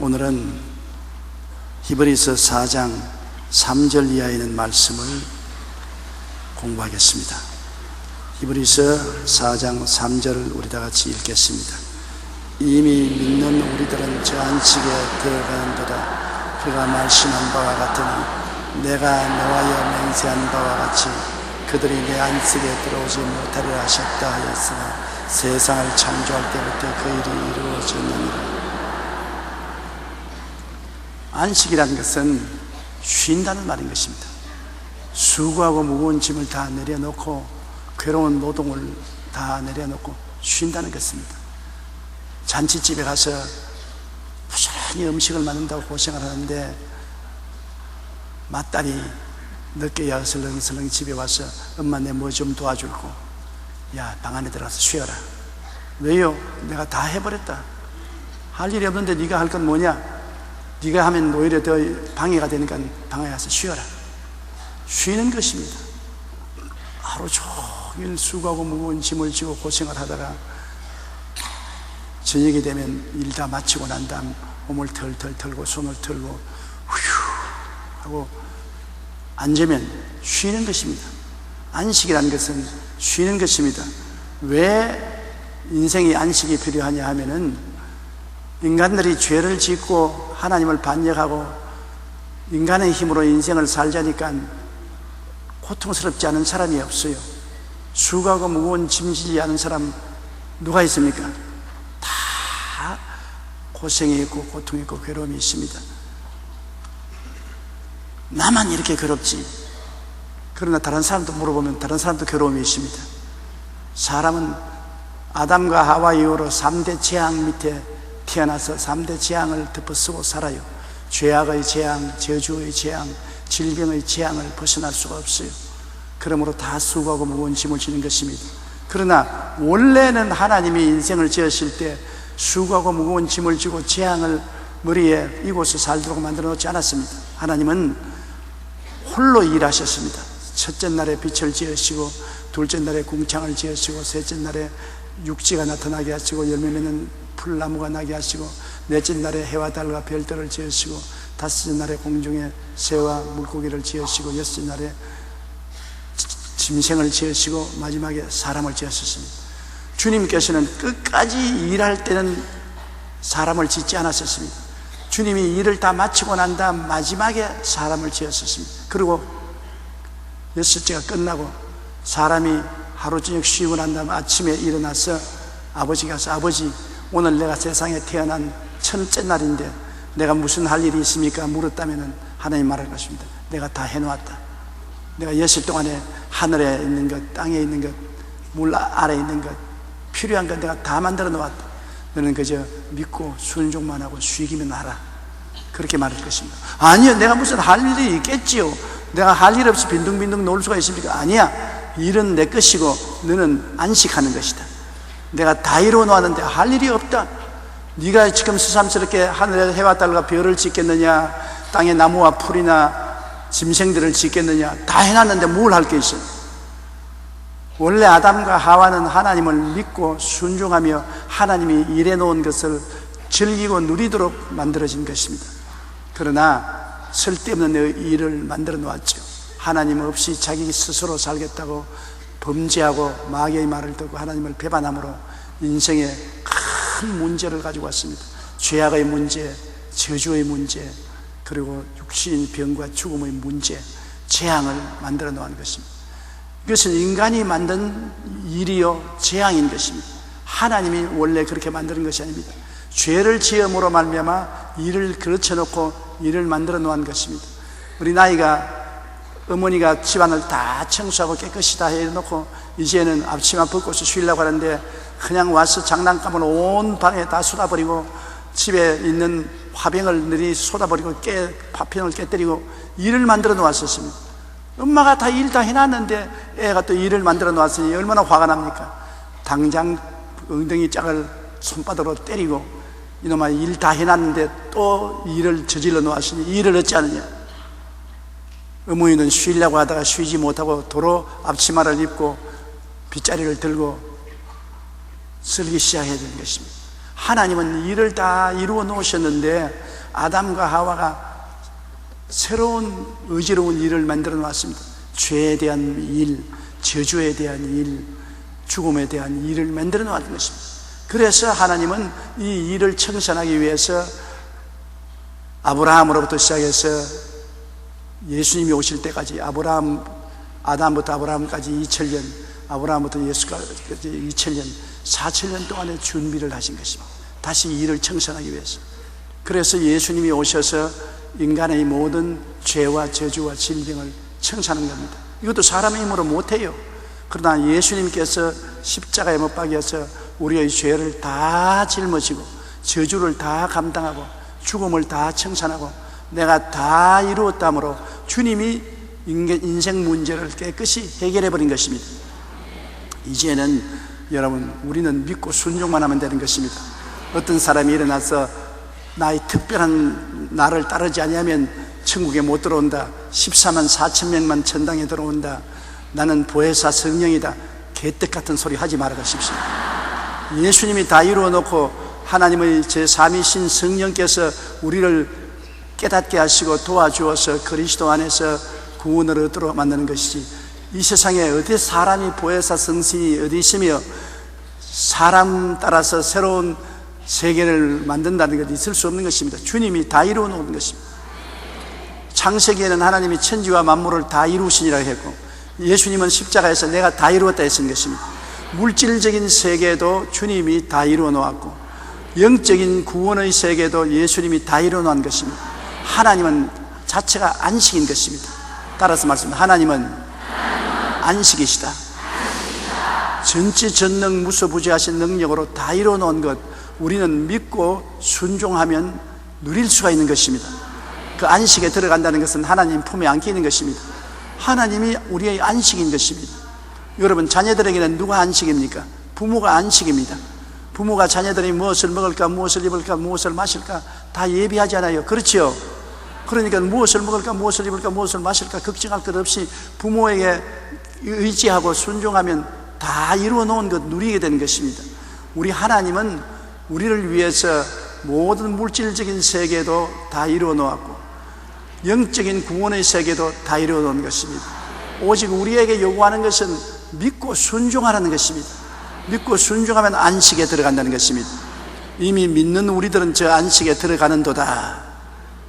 오늘은 히브리서 4장 3절 이하에 있는 말씀을 공부하겠습니다. 히브리서 4장 3절을 우리 다 같이 읽겠습니다. 이미 믿는 우리들은 저 안식에 들어가는도다. 그가 말씀한 바와 같으니 내가 노하여 맹세한 바와 같이 그들이 내 안식에 들어오지 못하리라 하셨다 하였으나 세상을 창조할 때부터 그 일이 이루어졌느니라. 안식이라는 것은 쉰다는 말인 것입니다. 수고하고 무거운 짐을 다 내려놓고 괴로운 노동을 다 내려놓고 쉰다는 것입니다. 잔치집에 가서 부지런히 음식을 만든다고 고생을 하는데 맏딸이 늦게 설렁설렁 집에 와서 엄마 내 뭐 좀 도와줄고, 야 방 안에 들어가서 쉬어라. 왜요? 내가 다 해버렸다. 할 일이 없는데 네가 할 건 뭐냐? 네가 하면 오히려 더 방해가 되니까 방에 가서 쉬어라. 쉬는 것입니다. 하루 종일 수고하고 무거운 짐을 지고 고생을 하다가 저녁이 되면 일 다 마치고 난 다음 몸을 털털 털고 손을 털고 휴 하고 앉으면 쉬는 것입니다. 안식이라는 것은 쉬는 것입니다. 왜 인생이 안식이 필요하냐 하면은 인간들이 죄를 짓고 하나님을 반역하고 인간의 힘으로 인생을 살자니까 고통스럽지 않은 사람이 없어요. 수고하고 무거운 짐지지 않은 사람 누가 있습니까? 다 고생이 있고 고통이 있고 괴로움이 있습니다. 나만 이렇게 괴롭지. 그러나 다른 사람도 물어보면 다른 사람도 괴로움이 있습니다. 사람은 아담과 하와 이후로 3대 재앙 밑에 태어나서 3대 재앙을 덮어쓰고 살아요. 죄악의 재앙, 저주의 재앙, 질병의 재앙을 벗어날 수가 없어요. 그러므로 다 수고하고 무거운 짐을 지는 것입니다. 그러나 원래는 하나님이 인생을 지으실 때 수고하고 무거운 짐을 지고 재앙을 머리에 이곳에 살도록 만들어 놓지 않았습니다. 하나님은 홀로 일하셨습니다. 첫째 날에 빛을 지으시고, 둘째 날에 궁창을 지으시고, 셋째 날에 육지가 나타나게 하시고, 열매 맺는 풀나무가 나게 하시고, 넷째 날에 해와 달과 별들을 지으시고, 다섯째 날에 공중에 새와 물고기를 지으시고, 여섯째 날에 짐승을 지으시고, 마지막에 사람을 지으셨습니다. 주님께서는 끝까지 일할 때는 사람을 짓지 않았었습니다. 주님이 일을 다 마치고 난 다음 마지막에 사람을 지었었습니다. 그리고 여섯째가 끝나고 사람이 하루 저녁 쉬고 난 다음 아침에 일어나서 아버지가 가서, 아버지 오늘 내가 세상에 태어난 첫째 날인데 내가 무슨 할 일이 있습니까? 물었다면 하나님 말할 것입니다. 내가 다 해놓았다. 내가 6일 동안에 하늘에 있는 것, 땅에 있는 것, 물 아래에 있는 것, 필요한 것 내가 다 만들어 놓았다. 너는 그저 믿고 순종만 하고 쉬기만 하라. 그렇게 말할 것입니다. 아니요, 내가 무슨 할 일이 있겠지요. 내가 할 일 없이 빈둥빈둥 놀 수가 있습니까? 아니야, 일은 내 것이고 너는 안식하는 것이다. 내가 다 이루어 놓았는데 할 일이 없다. 네가 지금 새삼스럽게 하늘에 해와 달과 별을 짓겠느냐, 땅에 나무와 풀이나 짐승들을 짓겠느냐, 다 해놨는데 뭘 할 게 있어? 원래 아담과 하와는 하나님을 믿고 순종하며 하나님이 일해 놓은 것을 즐기고 누리도록 만들어진 것입니다. 그러나 쓸데없는 일을 만들어 놓았죠. 하나님 없이 자기 스스로 살겠다고 범죄하고 마귀의 말을 듣고 하나님을 배반함으로 인생에 큰 문제를 가지고 왔습니다. 죄악의 문제, 저주의 문제, 그리고 육신 병과 죽음의 문제, 재앙을 만들어 놓은 것입니다. 이것은 인간이 만든 일이요 재앙인 것입니다. 하나님이 원래 그렇게 만드는 것이 아닙니다. 죄를 지음으로 말미암아 일을 그르쳐놓고 일을 만들어 놓은 것입니다. 우리 나이가 어머니가 집안을 다 청소하고 깨끗이 다 해놓고 이제는 앞치마 벗고서 쉬려고 하는데 그냥 와서 장난감을 온 방에 다 쏟아버리고 집에 있는 화병을 늘이 쏟아버리고 파편을 깨뜨리고 일을 만들어 놓았었습니다. 엄마가 다 일 다 해놨는데 애가 또 일을 만들어 놓았으니 얼마나 화가 납니까? 당장 엉덩이 짝을 손바닥으로 때리고, 이놈아 일 다 해놨는데 또 일을 저질러 놓았으니 일을 어찌 하느냐? 어머니는 쉬려고 하다가 쉬지 못하고 도로 앞치마를 입고 빗자리를 들고 쓸기 시작해야 되는 것입니다. 하나님은 일을 다 이루어 놓으셨는데 아담과 하와가 새로운 의지로운 일을 만들어 놨습니다. 죄에 대한 일, 저주에 대한 일, 죽음에 대한 일을 만들어 놓은 것입니다. 그래서 하나님은 이 일을 청산하기 위해서 아브라함으로부터 시작해서 예수님이 오실 때까지 아담부터 아브라함까지 2000년, 아브라함부터 예수까지 2000년, 4000년 동안의 준비를 하신 것입니다. 다시 일을 청산하기 위해서. 그래서 예수님이 오셔서 인간의 모든 죄와 저주와 질병을 청산하는 겁니다. 이것도 사람의 힘으로 못해요. 그러나 예수님께서 십자가에 못 박여서 우리의 죄를 다 짊어지고 저주를 다 감당하고 죽음을 다 청산하고 내가 다 이루었다므로 주님이 인생 문제를 깨끗이 해결해 버린 것입니다. 이제는 여러분, 우리는 믿고 순종만 하면 되는 것입니다. 어떤 사람이 일어나서 나의 특별한 나를 따르지 아니하면 천국에 못 들어온다, 14만 4천 명만 천당에 들어온다, 나는 보혜사 성령이다, 개떡 같은 소리 하지 말아 가십시오. 예수님이 다 이루어 놓고 하나님의 제3위신 성령께서 우리를 깨닫게 하시고 도와주어서 그리스도 안에서 구원을 얻도록 만드는 것이지, 이 세상에 어디 사람이 보혜사 성신이 어디 있으며 사람 따라서 새로운 세계를 만든다는 것이 있을 수 없는 것입니다. 주님이 다 이루어 놓은 것입니다. 창세기에는 하나님이 천지와 만물을 다 이루시니라 했고, 예수님은 십자가에서 내가 다 이루었다 했은 것입니다. 물질적인 세계도 주님이 다 이루어 놓았고, 영적인 구원의 세계도 예수님이 다 이루어 놓은 것입니다. 하나님은 자체가 안식인 것입니다. 따라서 말씀합니다. 하나님은 안식이시다. 전지전능 무소부지하신 능력으로 다 이루어 놓은 것, 우리는 믿고 순종하면 누릴 수가 있는 것입니다. 그 안식에 들어간다는 것은 하나님 품에 안겨 있는 것입니다. 하나님이 우리의 안식인 것입니다. 여러분, 자녀들에게는 누가 안식입니까? 부모가 안식입니다. 부모가 자녀들이 무엇을 먹을까, 무엇을 입을까, 무엇을 마실까 다 예비하잖아요. 그렇죠? 그러니까 무엇을 먹을까, 무엇을 입을까, 무엇을 마실까 걱정할 것 없이 부모에게 의지하고 순종하면 다 이루어 놓은 것 누리게 되는 것입니다. 우리 하나님은 우리를 위해서 모든 물질적인 세계도 다 이루어 놓았고 영적인 구원의 세계도 다 이루어 놓은 것입니다. 오직 우리에게 요구하는 것은 믿고 순종하라는 것입니다. 믿고 순종하면 안식에 들어간다는 것입니다. 이미 믿는 우리들은 저 안식에 들어가는 도다.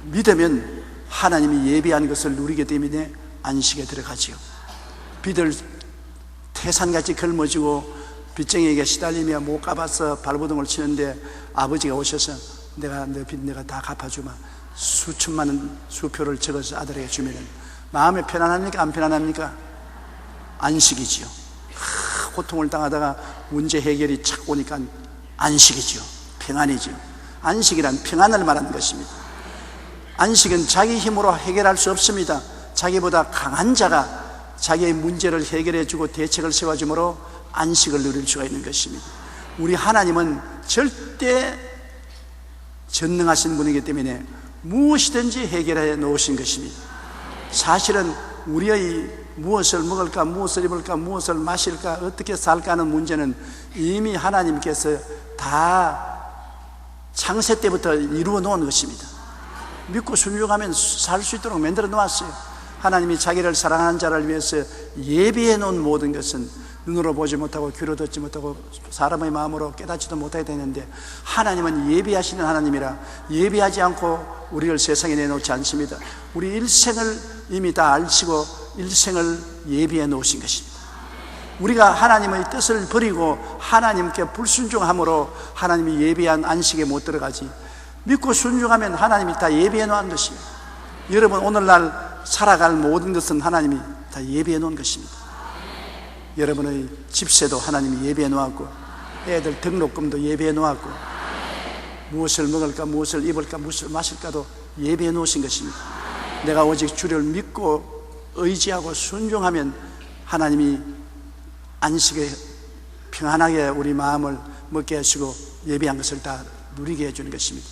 믿으면 하나님이 예비한 것을 누리게 되면 안식에 들어가지요. 비들 태산같이 걸머지고 빚쟁이에게 시달리며 못 갚아서 발버둥을 치는데 아버지가 오셔서 내가 너 빚 내가 다 갚아주마, 수천만 원 수표를 적어서 아들에게 주면 마음이 편안합니까? 안 편안합니까? 안식이지요. 고통을 당하다가 문제 해결이 착 오니까 안식이지요. 평안이지요. 안식이란 평안을 말하는 것입니다. 안식은 자기 힘으로 해결할 수 없습니다. 자기보다 강한 자가 자기의 문제를 해결해주고 대책을 세워주므로 안식을 누릴 수가 있는 것입니다. 우리 하나님은 절대 전능하신 분이기 때문에 무엇이든지 해결해 놓으신 것입니다. 사실은 우리의 무엇을 먹을까, 무엇을 입을까, 무엇을 마실까, 어떻게 살까 하는 문제는 이미 하나님께서 다 창세 때부터 이루어 놓은 것입니다. 믿고 순종하면 살 수 있도록 만들어 놓았어요. 하나님이 자기를 사랑하는 자를 위해서 예비해 놓은 모든 것은 눈으로 보지 못하고 귀로 듣지 못하고 사람의 마음으로 깨닫지도 못하게 되는데, 하나님은 예비하시는 하나님이라 예비하지 않고 우리를 세상에 내놓지 않습니다. 우리 일생을 이미 다 알시고 일생을 예비해 놓으신 것입니다. 우리가 하나님의 뜻을 버리고 하나님께 불순종함으로 하나님이 예비한 안식에 못 들어가지, 믿고 순종하면 하나님이 다 예비해 놓은 것입니다. 여러분, 오늘날 살아갈 모든 것은 하나님이 다 예비해 놓은 것입니다. 여러분의 집세도 하나님이 예비해 놓았고, 애들 등록금도 예비해 놓았고, 무엇을 먹을까, 무엇을 입을까, 무엇을 마실까도 예비해 놓으신 것입니다. 내가 오직 주를 믿고 의지하고 순종하면 하나님이 안식에 평안하게 우리 마음을 먹게 하시고 예비한 것을 다 누리게 해주는 것입니다.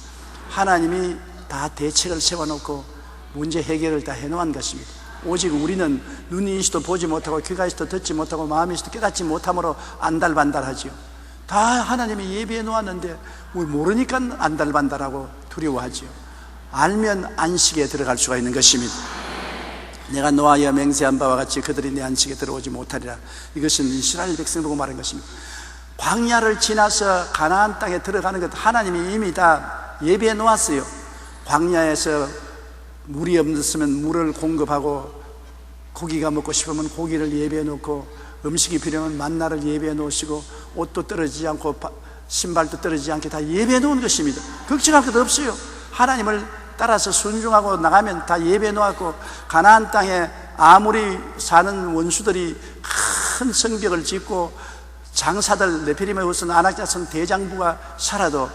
하나님이 다 대책을 세워놓고 문제 해결을 다 해놓은 것입니다. 오직 우리는 눈이 있어도 보지 못하고 귀가 있어도 듣지 못하고 마음이 있어도 깨닫지 못함으로 안달반달하지요. 다 하나님이 예비해 놓았는데 우리 모르니까 안달반달하고 두려워하지요. 알면 안식에 들어갈 수가 있는 것입니다. 내가 노하여 맹세한 바와 같이 그들이 내 안식에 들어오지 못하리라. 이것은 이스라엘 백성을 보고 말한 것입니다. 광야를 지나서 가나안 땅에 들어가는 것 하나님이 이미 다 예비해 놓았어요. 광야에서 물이 없으면 물을 공급하고, 고기가 먹고 싶으면 고기를 예비해 놓고, 음식이 필요하면 만나를 예비해 놓으시고, 옷도 떨어지지 않고 신발도 떨어지지 않게 다 예비해 놓은 것입니다. 걱정할 것도 없어요. 하나님을 따라서 순종하고 나가면 다 예배해 놓았고, 가나안 땅에 아무리 사는 원수들이 큰 성벽을 짓고 장사들 네피림의 후손 아낙자손 대장부가 살아도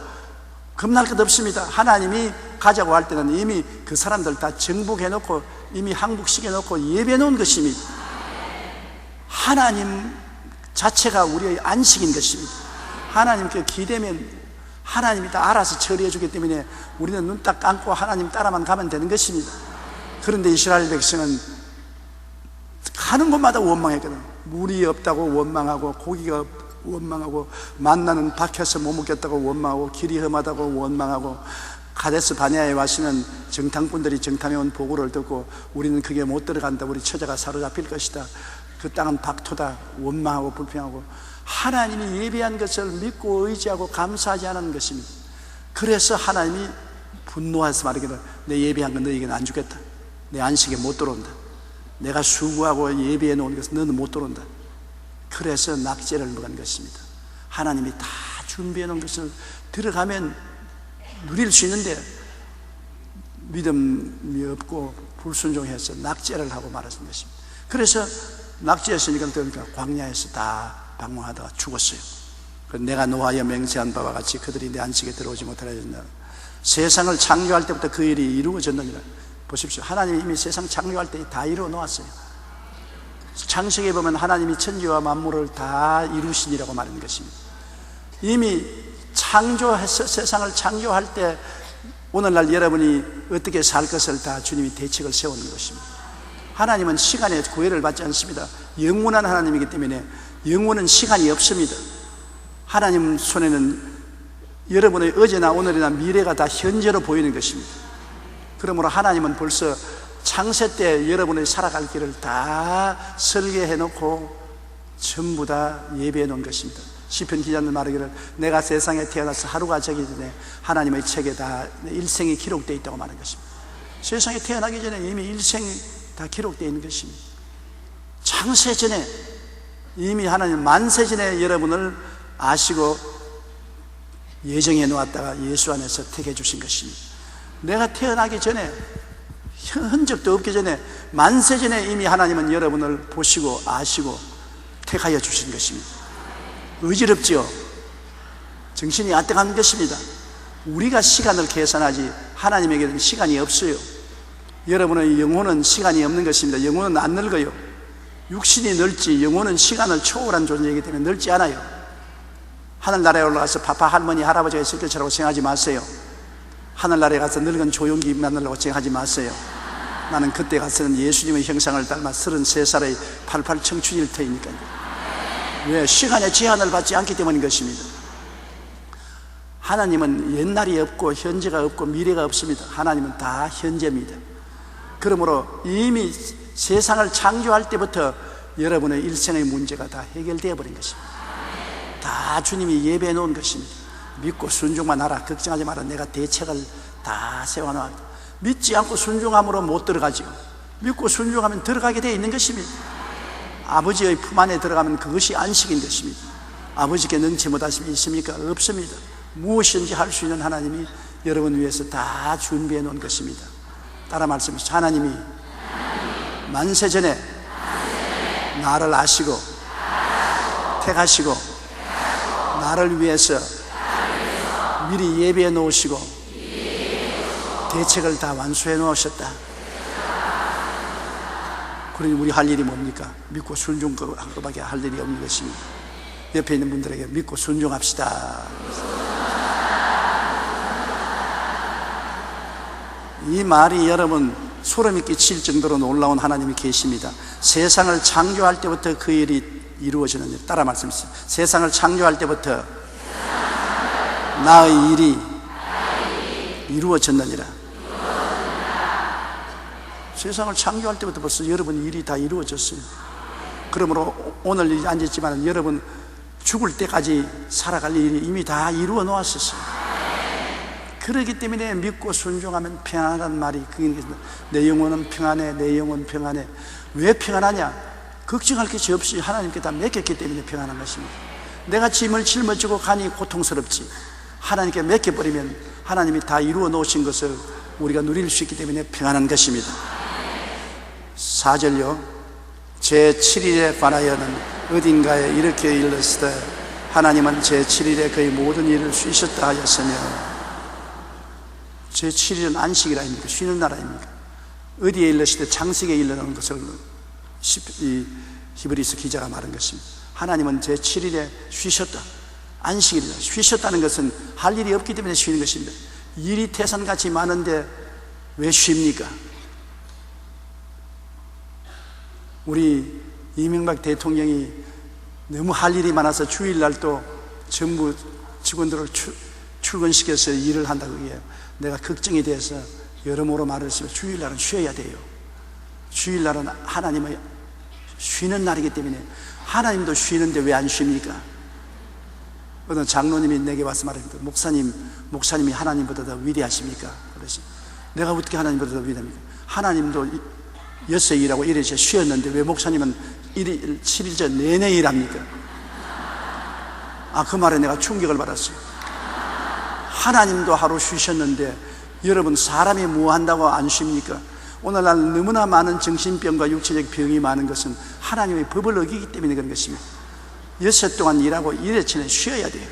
겁날 것 없습니다. 하나님이 가자고 할 때는 이미 그 사람들 다 정복해 놓고 이미 항복시켜 놓고 예배해 놓은 것입니다. 하나님 자체가 우리의 안식인 것입니다. 하나님께 기대면 하나님이 다 알아서 처리해 주기 때문에 우리는 눈 딱 감고 하나님 따라만 가면 되는 것입니다. 그런데 이스라엘 백성은 가는 곳마다 원망했거든. 물이 없다고 원망하고, 고기가 원망하고, 만나는 박혀서 못 먹겠다고 원망하고, 길이 험하다고 원망하고, 가데스 바네아에 와시는 정탐꾼들이 정탐해 온 보고를 듣고 우리는 그게 못 들어간다, 우리 처자가 사로잡힐 것이다, 그 땅은 박토다, 원망하고 불평하고, 하나님이 예비한 것을 믿고 의지하고 감사하지 않은 것입니다. 그래서 하나님이 분노해서 말하기를 내 예비한 건 너에게는 안 주겠다, 내 안식에 못 들어온다, 내가 수고하고 예비해 놓은 것은 너는 못 들어온다. 그래서 낙제를 먹은 것입니다. 하나님이 다 준비해 놓은 것을 들어가면 누릴 수 있는데 믿음이 없고 불순종해서 낙제를 하고 말았던 것입니다. 그래서 낙제했으니까 그러니까 광야에서 다 방황하다가 죽었어요. 내가 노하여 맹세한 바와 같이 그들이 내 안식에 들어오지 못하려 했느니라. 세상을 창조할 때부터 그 일이 이루어졌느니라. 보십시오. 하나님이 이미 세상 창조할 때 다 이루어 놓았어요. 창세기에 보면 하나님이 천지와 만물을 다 이루시니라고 말하는 것입니다. 이미 창조해서 세상을 창조할 때 오늘날 여러분이 어떻게 살 것을 다 주님이 대책을 세우는 것입니다. 하나님은 시간에 구애를 받지 않습니다. 영원한 하나님이기 때문에 영원은 시간이 없습니다. 하나님 손에는 여러분의 어제나 오늘이나 미래가 다 현재로 보이는 것입니다. 그러므로 하나님은 벌써 창세 때 여러분의 살아갈 길을 다 설계해 놓고 전부 다 예비해 놓은 것입니다. 시편 기자는 말하기를 내가 세상에 태어나서 하루가 저기 전에 하나님의 책에 다 일생이 기록되어 있다고 말하는 것입니다. 세상에 태어나기 전에 이미 일생이 다 기록되어 있는 것입니다. 창세 전에 이미 하나님 만세 전에 여러분을 아시고 예정해 놓았다가 예수 안에서 택해 주신 것입니다. 내가 태어나기 전에 흔적도 없기 전에 만세 전에 이미 하나님은 여러분을 보시고 아시고 택하여 주신 것입니다. 의지럽지요? 정신이 아득한 것입니다. 우리가 시간을 계산하지 하나님에게는 시간이 없어요. 여러분의 영혼은 시간이 없는 것입니다. 영혼은 안 늙어요. 육신이 늙지 영혼은 시간을 초월한 존재이기 때문에 늙지 않아요. 하늘나라에 올라가서 파파 할머니 할아버지가 있을 것이라고 생각하지 마세요. 하늘나라에 가서 늙은 조용기 만나려고 생각하지 마세요. 나는 그때 가서는 예수님의 형상을 닮아 33살의 88 청춘일 터이니까요. 왜? 시간의 제한을 받지 않기 때문인 것입니다. 하나님은 옛날이 없고 현재가 없고 미래가 없습니다. 하나님은 다 현재입니다. 그러므로 이미 세상을 창조할 때부터 여러분의 일생의 문제가 다 해결되어 버린 것입니다. 다 주님이 예배해 놓은 것입니다. 믿고 순종만 하라, 걱정하지 마라, 내가 대책을 다 세워놔. 믿지 않고 순종함으로 못 들어가죠. 믿고 순종하면 들어가게 되어 있는 것입니다. 아버지의 품 안에 들어가면 그것이 안식인 것입니다. 아버지께 능치 못하심이 있습니까? 없습니다. 무엇인지 할 수 있는 하나님이 여러분 위해서 다 준비해 놓은 것입니다. 따라 말씀하시죠. 하나님이 만세 전에 나를 아시고 택하시고 나를 위해서 미리 예비해 놓으시고 대책을 다 완수해 놓으셨다. 그러니 우리 할 일이 뭡니까? 믿고 순종한 것밖에 할 일이 없는 것입니다. 옆에 있는 분들에게 믿고 순종합시다. 이 말이 여러분 소름이 끼칠 정도로 놀라운 하나님이 계십니다. 세상을 창조할 때부터 그 일이 이루어지는 일. 따라 말씀하세요. 세상을 창조할 때부터 나의 일이 이루어졌느니라. 세상을 창조할 때부터 벌써 여러분 일이 다 이루어졌어요. 그러므로 오늘 앉았지만 여러분 죽을 때까지 살아갈 일이 이미 다 이루어 놓았었어요. 그렇기 때문에 믿고 순종하면 평안하다는 말이 내 영혼은 평안해, 내 영혼 평안해. 왜 평안하냐? 걱정할 것이 없이 하나님께 다 맡겼기 때문에 평안한 것입니다. 내가 짐을 짊어지고 가니 고통스럽지, 하나님께 맡겨버리면 하나님이 다 이루어 놓으신 것을 우리가 누릴 수 있기 때문에 평안한 것입니다. 4절요. 제7일에 관하여는 어딘가에 이렇게 일렀으되 하나님은 제7일에 그의 모든 일을 쉬셨다 하였으며. 제7일은 안식이라 아닙니까? 쉬는 날아닙니까? 어디에 일렀을 때 창세기에 일러놓은 것을 이 히브리서 기자가 말한 것입니다. 하나님은 제7일에 쉬셨다. 안식일이다. 쉬셨다는 것은 할 일이 없기 때문에 쉬는 것입니다. 일이 태산같이 많은데 왜 쉽니까? 우리 이명박 대통령이 너무 할 일이 많아서 주일날도 전부 직원들을 출근시켜서 일을 한다고 해요. 내가 걱정이 돼서 여러모로 말을 했으면 주일날은 쉬어야 돼요. 주일날은 하나님의 쉬는 날이기 때문에. 하나님도 쉬는데 왜 안 쉽니까? 어떤 장로님이 내게 와서 말했는데 목사님이 하나님보다 더 위대하십니까? 그래서 내가 어떻게 하나님보다 더 위대합니까? 하나님도 6일 일하고 1일째 쉬었는데 왜 목사님은 7일째 내내 일합니까? 그 말에 내가 충격을 받았어요. 하나님도 하루 쉬셨는데 여러분 사람이 뭐 한다고 안 쉽니까? 오늘날 너무나 많은 정신병과 육체적 병이 많은 것은 하나님의 법을 어기기 때문에 그런 것입니다. 6일 동안 일하고 1일째는 쉬어야 돼요.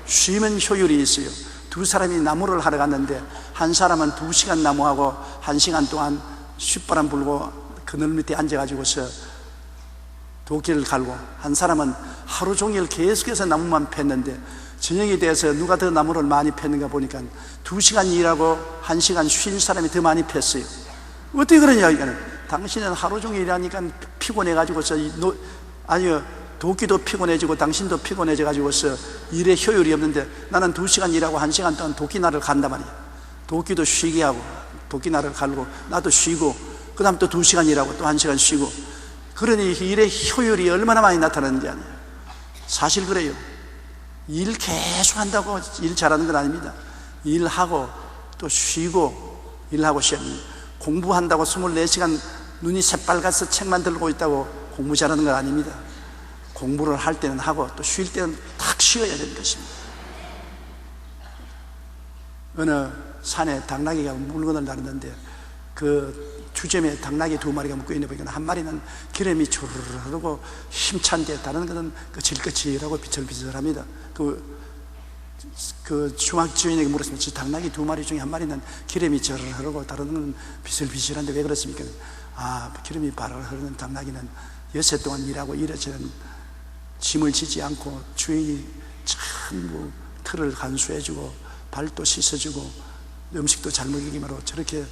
쉬면 효율이 있어요. 두 사람이 나무를 하러 갔는데 한 사람은 2시간 나무하고 1시간 동안 쉿바람 불고 그늘 밑에 앉아가지고서 도끼를 갈고, 한 사람은 하루 종일 계속해서 나무만 팼는데 저녁에 대해서 누가 더 나무를 많이 팼는가 보니까 2시간 일하고 1시간 쉰 사람이 더 많이 팼어요. 어떻게 그러냐 이거는. 당신은 하루 종일 일하니까 피곤해가지고서 아니요, 도끼도 피곤해지고 당신도 피곤해져가지고서 일에 효율이 없는데 나는 2시간 일하고 1시간 동안 도끼날을 간단 말이야. 도끼도 쉬게 하고 도끼날을 갈고 나도 쉬고 그 다음 또 2시간 일하고 또 1시간 쉬고. 그러니 일의 효율이 얼마나 많이 나타나는지 아니에요. 사실 그래요. 일 계속 한다고 일 잘하는 건 아닙니다. 일하고 또 쉬고 일하고 쉬어야 합니다. 공부한다고 24시간 눈이 새빨가서 책만 들고 있다고 공부 잘하는 건 아닙니다. 공부를 할 때는 하고 또 쉴 때는 탁 쉬어야 되는 것입니다. 어느 산에 당나귀가 물건을 나르는데 그 주점에 당나귀 2마리가 묶여 있는 보니까 한 마리는 기름이 주르르 흐르고 힘찬데 다른 것은 거칠거칠하고 비철비철합니다. 그 중학 주인에게 물었습니다. 저 당나귀 2마리 중에 한 마리는 기름이 저르르 흐르고 다른 것은 비철비철한데 왜 그렇습니까? 기름이 바르르 흐르는 당나귀는 6일 동안 일하고 일해서는 짐을 지지 않고 주인이 전부 털을 간수해주고 발도 씻어주고 음식도 잘 먹이기만 하고 저렇게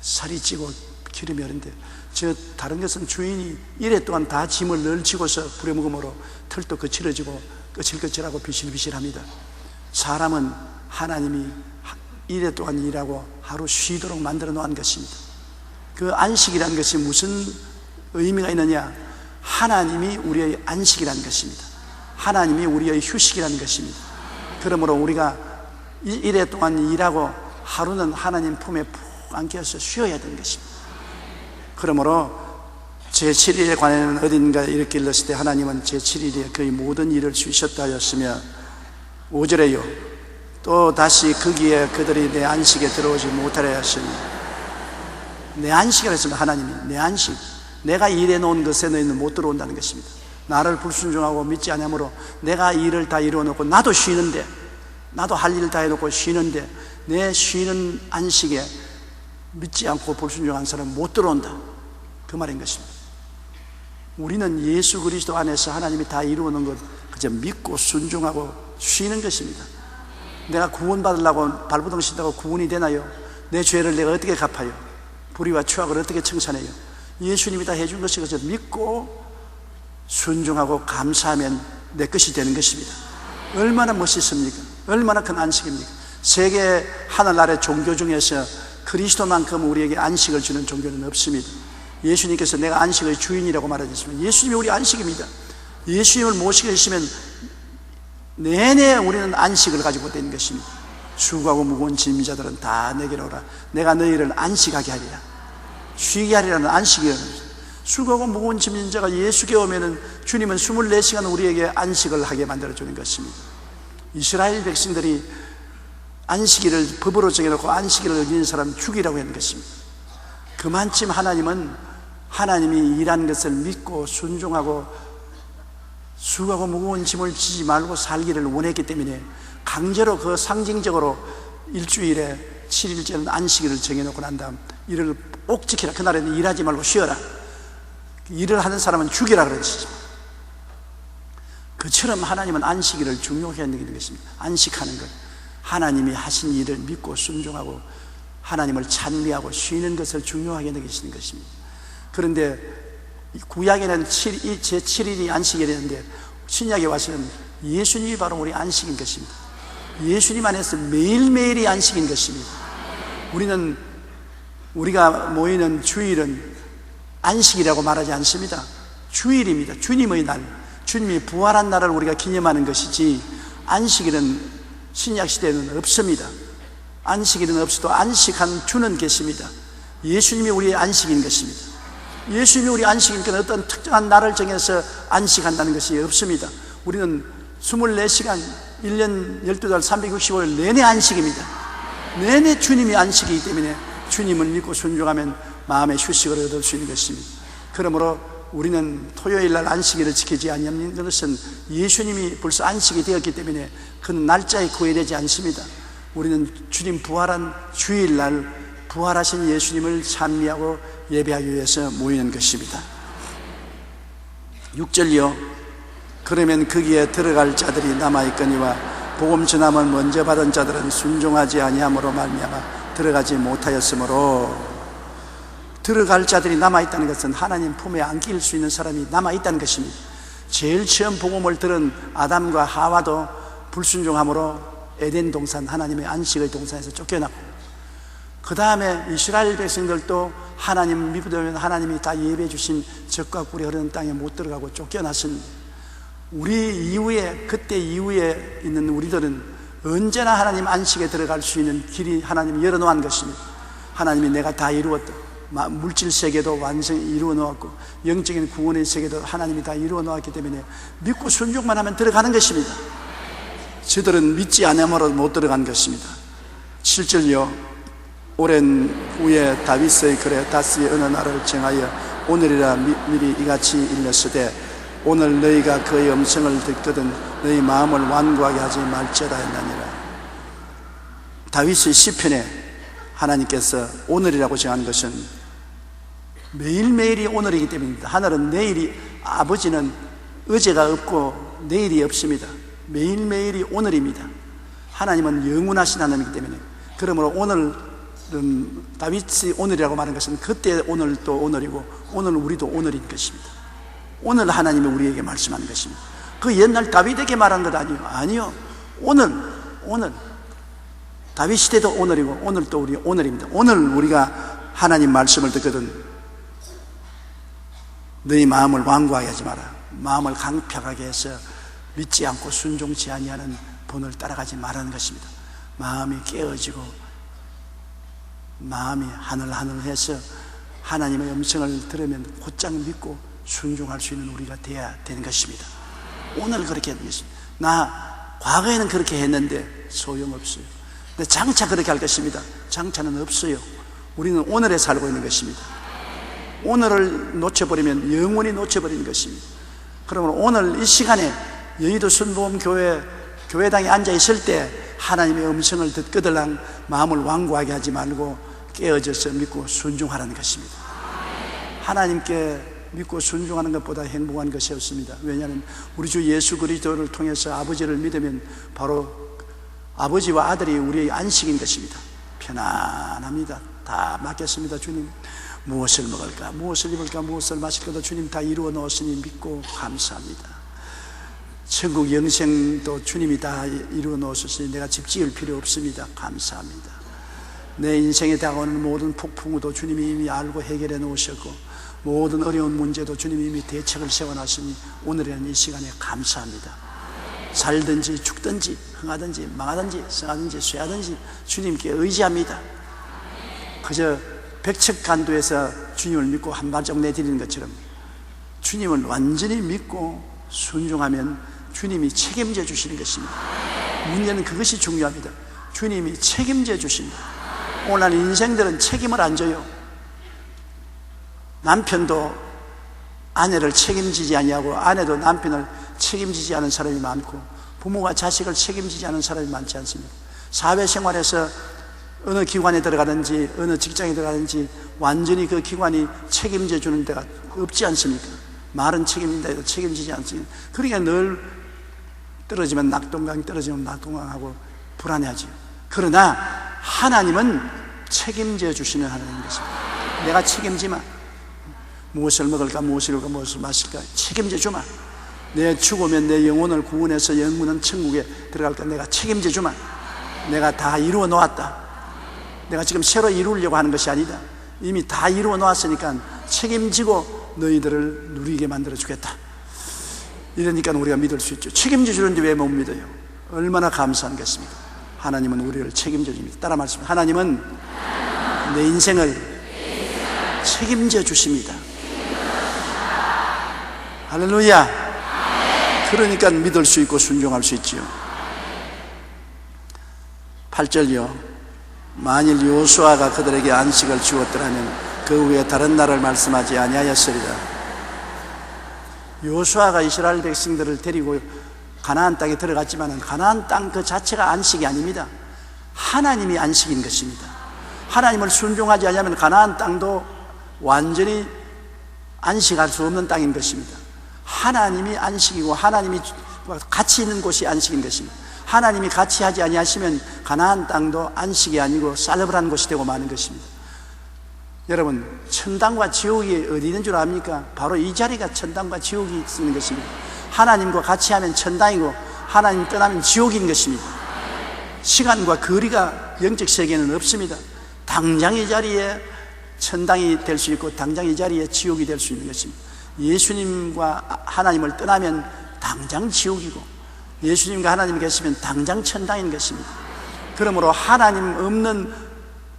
살이 찌고 기름이 흐른데, 저 다른 것은 주인이 일해 동안 다 짐을 널치고서 부려먹음으로 털도 거칠어지고 거칠거칠하고 비실비실합니다. 사람은 하나님이 일해 동안 일하고 하루 쉬도록 만들어 놓은 것입니다. 그 안식이라는 것이 무슨 의미가 있느냐? 하나님이 우리의 안식이라는 것입니다. 하나님이 우리의 휴식이라는 것입니다. 그러므로 우리가 일해 동안 일하고 하루는 하나님 품에 푹 안겨서 쉬어야 되는 것입니다. 그러므로 제7일에 관해는 어딘가 이렇게 일렀을 때 하나님은 제7일에 그의 모든 일을 쉬셨다 하였으며, 5절에요. 또 다시 거기에 그들이 내 안식에 들어오지 못하려 하시니. 내 안식이라 했으면 하나님이 내 안식, 내가 일해 놓은 것에 너희는 못 들어온다는 것입니다. 나를 불순종하고 믿지 않으므로 내가 일을 다 이루어 놓고 나도 쉬는데, 나도 할 일을 다 해놓고 쉬는데 내 쉬는 안식에 믿지 않고 불순종한 사람은 못 들어온다, 그 말인 것입니다. 우리는 예수 그리스도 안에서 하나님이 다 이루어 놓은 것 그저 믿고 순종하고 쉬는 것입니다. 내가 구원받으려고 발버둥 친다고 구원이 되나요? 내 죄를 내가 어떻게 갚아요? 불의와 추악을 어떻게 청산해요? 예수님이 다 해준 것이 그저 믿고 순종하고 감사하면 내 것이 되는 것입니다. 얼마나 멋있습니까? 얼마나 큰 안식입니까? 세계 하늘 아래 종교 중에서 그리스도만큼 우리에게 안식을 주는 종교는 없습니다. 예수님께서 내가 안식의 주인이라고 말하셨습니다. 예수님이 우리 안식입니다. 예수님을 모시게 되시면 내내 우리는 안식을 가지고 되는 것입니다. 수고하고 무거운 짐진 자들은 다 내게로 오라. 내가 너희를 안식하게 하리라. 쉬게 하리라는 안식이라는 것입니다. 수고하고 무거운 짐진 자가 예수께 오면은 주님은 24시간 우리에게 안식을 하게 만들어주는 것입니다. 이스라엘 백성들이 안식일을 법으로 정해놓고 안식일을 어기는 사람 죽이라고 하는 것입니다. 그만큼 하나님은 하나님이 일한 것을 믿고 순종하고 수고하고 무거운 짐을 지지 말고 살기를 원했기 때문에 강제로 그 상징적으로 일주일에 7일째는 안식일을 정해놓고 난 다음 일을 꼭 지키라. 그날에는 일하지 말고 쉬어라. 일을 하는 사람은 죽이라 그랬습니다. 그처럼 하나님은 안식일을 중요하게 여기는 것입니다. 안식하는 것, 하나님이 하신 일을 믿고 순종하고 하나님을 찬미하고 쉬는 것을 중요하게 여기시는 것입니다. 그런데 구약에는 제7일이 안식일이었는데 신약에 와서는 예수님이 바로 우리 안식인 것입니다. 예수님 안에서 매일매일이 안식인 것입니다. 우리가 모이는 주일은 안식이라고 말하지 않습니다. 주일입니다. 주님의 날, 주님이 부활한 날을 우리가 기념하는 것이지 안식일은 신약시대에는 없습니다. 안식일은 없어도 안식한 주는 계십니다. 예수님이 우리의 안식인 것입니다. 예수님이 우리 안식이니까 어떤 특정한 날을 정해서 안식한다는 것이 없습니다. 우리는 24시간 1년 12달 365일 내내 안식입니다. 내내 주님이 안식이기 때문에 주님을 믿고 순종하면 마음의 휴식을 얻을 수 있는 것입니다. 그러므로 우리는 토요일 날 안식일을 지키지 않는 것은 예수님이 벌써 안식이 되었기 때문에 그 날짜에 구애되지 않습니다. 우리는 주님 부활한 주일날 부활하신 예수님을 찬미하고 예배하기 위해서 모이는 것입니다. 6절이요, 그러면 거기에 들어갈 자들이 남아있거니와 복음 전함을 먼저 받은 자들은 순종하지 아니함으로 말미암아 들어가지 못하였으므로. 들어갈 자들이 남아있다는 것은 하나님 품에 안길 수 있는 사람이 남아있다는 것입니다. 제일 처음 복음을 들은 아담과 하와도 불순종함으로 에덴 동산, 하나님의 안식의 동산에서 쫓겨났고, 그 다음에 이스라엘 백성들도 하나님 믿으면 하나님이 다 예배해 주신 젖과 꿀이 흐르는 땅에 못 들어가고 쫓겨났습니다. 우리 이후에, 그때 이후에 있는 우리들은 언제나 하나님 안식에 들어갈 수 있는 길이 하나님이 열어놓은 것입니다. 하나님이 내가 다 이루었다. 물질 세계도 완전히 이루어 놓았고 영적인 구원의 세계도 하나님이 다 이루어 놓았기 때문에 믿고 순종만 하면 들어가는 것입니다. 저들은 믿지 않으므로 못 들어간 것입니다. 7절이요, 오랜 후에 다윗의 글에 다스의 어느 날을 정하여 오늘이라 미리 이같이 일렀으되 오늘 너희가 그의 음성을 듣거든 너희 마음을 완고하게 하지 말지어다 했나니라. 다윗의 시편에 하나님께서 오늘이라고 정한 것은 매일매일이 오늘이기 때문입니다. 하늘은 내일이, 아버지는 어제가 없고 내일이 없습니다. 매일매일이 오늘입니다. 하나님은 영원하신 하나님이기 때문에. 그러므로 오늘은, 다윗이 오늘이라고 말하는 것은 그때 오늘도 오늘이고 오늘 우리도 오늘인 것입니다. 오늘 하나님이 우리에게 말씀하는 것입니다. 그 옛날 다윗에게 말한 것 아니요. 아니요. 오늘 다윗 시대도 오늘이고 오늘도 우리 오늘입니다. 오늘 우리가 하나님 말씀을 듣거든 너희 마음을 완고하게 하지 마라. 마음을 강팍하게 해서 믿지 않고 순종치 아니하는 본을 따라가지 말라는 것입니다. 마음이 깨어지고 마음이 하늘하늘해서 하나님의 음성을 들으면 곧장 믿고 순종할 수 있는 우리가 되어야 되는 것입니다. 오늘 그렇게 하는 것입니다. 나 과거에는 그렇게 했는데 소용없어요. 근데 장차 그렇게 할 것입니다. 장차는 없어요. 우리는 오늘에 살고 있는 것입니다. 오늘을 놓쳐버리면 영원히 놓쳐버리는 것입니다. 그러면 오늘 이 시간에 여의도 순복음 교회당에 앉아 있을 때 하나님의 음성을 듣거들랑 마음을 완고하게 하지 말고 깨어져서 믿고 순종하라는 것입니다. 하나님께 믿고 순종하는 것보다 행복한 것이 없습니다. 왜냐하면 우리 주 예수 그리스도를 통해서 아버지를 믿으면 바로 아버지와 아들이 우리의 안식인 것입니다. 편안합니다. 다 맡겼습니다. 주님, 무엇을 먹을까, 무엇을 입을까, 무엇을 마실까도 주님 다 이루어 놓으시니 믿고 감사합니다. 천국 영생도 주님이 다 이루어 놓으셨으니 내가 집 지을 필요 없습니다. 감사합니다. 내 인생에 다가오는 모든 폭풍우도 주님이 이미 알고 해결해 놓으셨고, 모든 어려운 문제도 주님이 이미 대책을 세워놨으니 오늘이라는 이 시간에 감사합니다. 살든지 죽든지 흥하든지 망하든지 성하든지 쇠하든지 주님께 의지합니다. 그저 백척간두에서 주님을 믿고 한 발짝 내디디는 것처럼 주님을 완전히 믿고 순종하면 주님이 책임져 주시는 것입니다. 문제는 그것이 중요합니다. 주님이 책임져 주십니다. 오늘 인생들은 책임을 안 져요. 남편도 아내를 책임지지 아니하고 아내도 남편을 책임지지 않은 사람이 많고, 부모가 자식을 책임지지 않은 사람이 많지 않습니까? 사회생활에서 어느 기관에 들어가든지 어느 직장에 들어가든지 완전히 그 기관이 책임져 주는 데가 없지 않습니까? 말은 책임진다 해도 책임지지 않습니까? 그러니까 늘 떨어지면 낙동강, 떨어지면 낙동강하고 불안해하죠. 그러나 하나님은 책임져 주시는 하나님인 것입니다. 내가 책임지마. 무엇을 먹을까, 무엇을 입을까, 무엇을 마실까 책임져 주마. 내 죽으면 내 영혼을 구원해서 영원한 천국에 들어갈까 내가 책임져 주마. 내가 다 이루어 놓았다. 내가 지금 새로 이루려고 하는 것이 아니다. 이미 다 이루어 놓았으니까 책임지고 너희들을 누리게 만들어 주겠다. 이러니까 우리가 믿을 수 있죠. 책임져 주는데 왜 못 믿어요? 얼마나 감사한 것입니까? 하나님은 우리를 책임져 줍니다. 따라 말씀합니다. 하나님은 내 인생을 책임져 주십니다. 할렐루야. 그러니까 믿을 수 있고 순종할 수 있지요. 8절요. 만일 여호수아가 그들에게 안식을 주었더라면 그 후에 다른 날을 말씀하지 아니하였으리라. 여호수아가 이스라엘 백성들을 데리고 가나안 땅에 들어갔지만 가나안 땅 그 자체가 안식이 아닙니다. 하나님이 안식인 것입니다. 하나님을 순종하지 않으면 가나안 땅도 완전히 안식할 수 없는 땅인 것입니다. 하나님이 안식이고 하나님이 같이 있는 곳이 안식인 것입니다. 하나님이 같이 하지 아니하시면 가나안 땅도 안식이 아니고 싸늘한 곳이 되고 마는 것입니다. 여러분, 천당과 지옥이 어디 있는 줄 압니까? 바로 이 자리가 천당과 지옥이 있는 것입니다. 하나님과 같이 하면 천당이고 하나님 떠나면 지옥인 것입니다. 시간과 거리가 영적 세계는 없습니다. 당장 이 자리에 천당이 될 수 있고 당장 이 자리에 지옥이 될 수 있는 것입니다. 예수님과 하나님을 떠나면 당장 지옥이고 예수님과 하나님이 계시면 당장 천당인 것입니다. 그러므로 하나님 없는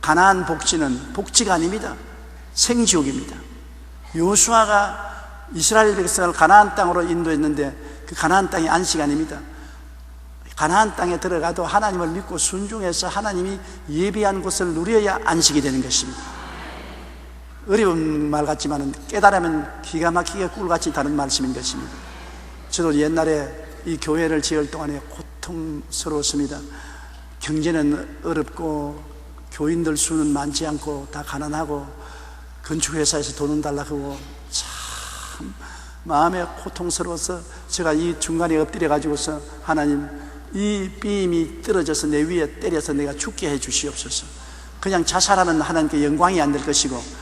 가나안 복지는 복지가 아닙니다. 생지옥입니다. 여호수아가 이스라엘 백성을 가나안 땅으로 인도했는데 그 가나안 땅이 안식이 아닙니다. 가나안 땅에 들어가도 하나님을 믿고 순종해서 하나님이 예비한 곳을 누려야 안식이 되는 것입니다. 어려운 말 같지만 깨달으면 기가 막히게 꿀같이 다른 말씀인 것입니다. 저도 옛날에 이 교회를 지을 동안에 고통스러웠습니다. 경제는 어렵고 교인들 수는 많지 않고 다 가난하고 건축회사에서 돈은 달라고 참 마음에 고통스러워서 제가 이 중간에 엎드려 가지고서 하나님, 이 빔이 떨어져서 내 위에 때려서 내가 죽게 해 주시옵소서. 그냥 자살하면 하나님께 영광이 안 될 것이고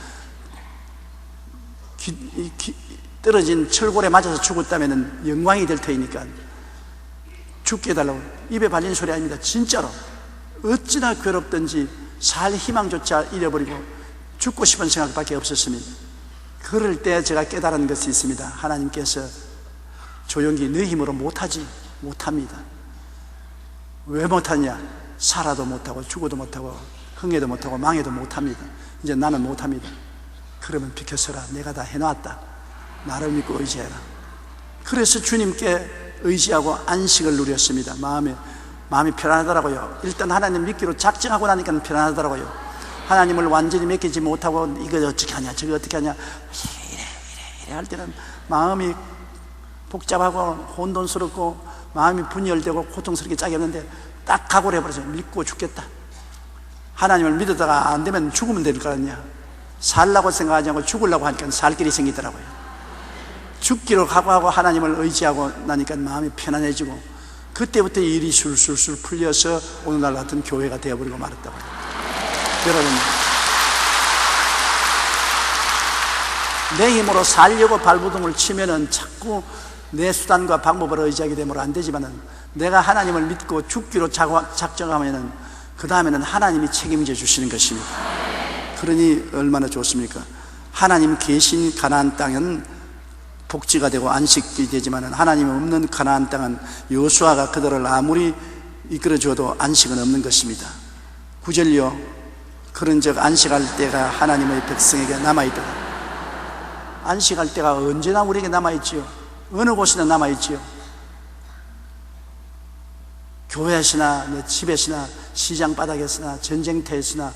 떨어진 철골에 맞아서 죽었다면 영광이 될 테니까 죽게 해달라고. 입에 발린 소리 아닙니다. 진짜로 어찌나 괴롭든지 살 희망조차 잃어버리고 죽고 싶은 생각밖에 없었습니다. 그럴 때 제가 깨달은 것이 있습니다. 하나님께서 조용히 네 힘으로 못합니다. 왜 못하냐? 살아도 못하고 죽어도 못하고 흥해도 못하고 망해도 못합니다. 이제 나는 못합니다. 그러면 비켜서라. 내가 다 해놨다. 나를 믿고 의지해라. 그래서 주님께 의지하고 안식을 누렸습니다. 마음이 편안하더라고요. 일단 하나님 믿기로 작정하고 나니까 편안하더라고요. 하나님을 완전히 맡기지 못하고 이거 어떻게 하냐 저거 어떻게 하냐 이래 할 때는 마음이 복잡하고 혼돈스럽고 마음이 분열되고 고통스럽게 짜겠는데 딱 각오를 해버렸어요. 믿고 죽겠다. 하나님을 믿었다가 안 되면 죽으면 될 거 아니냐. 살라고 생각하지 않고 죽으려고 하니까 살 길이 생기더라고요. 죽기로 각오하고 하나님을 의지하고 나니까 마음이 편안해지고 그때부터 일이 술술술 풀려서 오늘날 같은 교회가 되어버리고 말았다고요. 여러분, 내 힘으로 살려고 발버둥을 치면은 자꾸 내 수단과 방법을 의지하게 되면 안 되지만은 내가 하나님을 믿고 죽기로 작정하면은 그 다음에는 하나님이 책임져 주시는 것입니다. 그러니 얼마나 좋습니까? 하나님 계신 가나안 땅은 복지가 되고 안식이 되지만은 하나님 없는 가나안 땅은 여호수아가 그들을 아무리 이끌어 줘도 안식은 없는 것입니다. 9절요. 그런즉 안식할 때가 하나님의 백성에게 남아있다. 안식할 때가 언제나 우리에게 남아있지요. 어느 곳이나 남아있지요. 교회에서나 내 집에서나 시장 바닥에서나 전쟁터에서나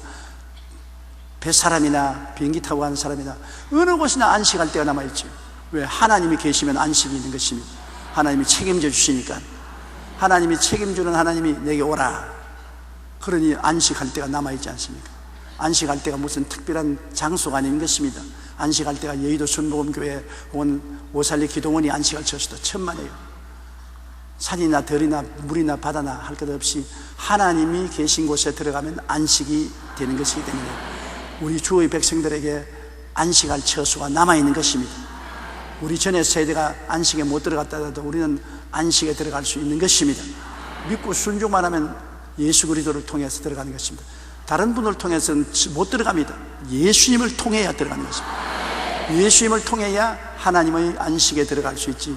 뱃사람이나 비행기 타고 가는 사람이나 어느 곳이나 안식할 때가 남아있죠. 왜? 하나님이 계시면 안식이 있는 것입니다. 하나님이 책임져 주시니까. 하나님이 책임주는 하나님이 내게 오라. 그러니 안식할 때가 남아있지 않습니까? 안식할 때가 무슨 특별한 장소가 아닌 것입니다. 안식할 때가 여의도 순복음교회 혹은 오살리 기도원이 안식을 쳤어도 천만에요. 산이나 들이나 물이나 바다나 할 것 없이 하나님이 계신 곳에 들어가면 안식이 되는 것이기 때문에 우리 주의 백성들에게 안식할 처소가 남아있는 것입니다. 우리 전에 세대가 안식에 못 들어갔다 해도 우리는 안식에 들어갈 수 있는 것입니다. 믿고 순종만 하면 예수 그리스도를 통해서 들어가는 것입니다. 다른 분을 통해서는 못 들어갑니다. 예수님을 통해야 들어가는 것입니다. 예수님을 통해야 하나님의 안식에 들어갈 수 있지,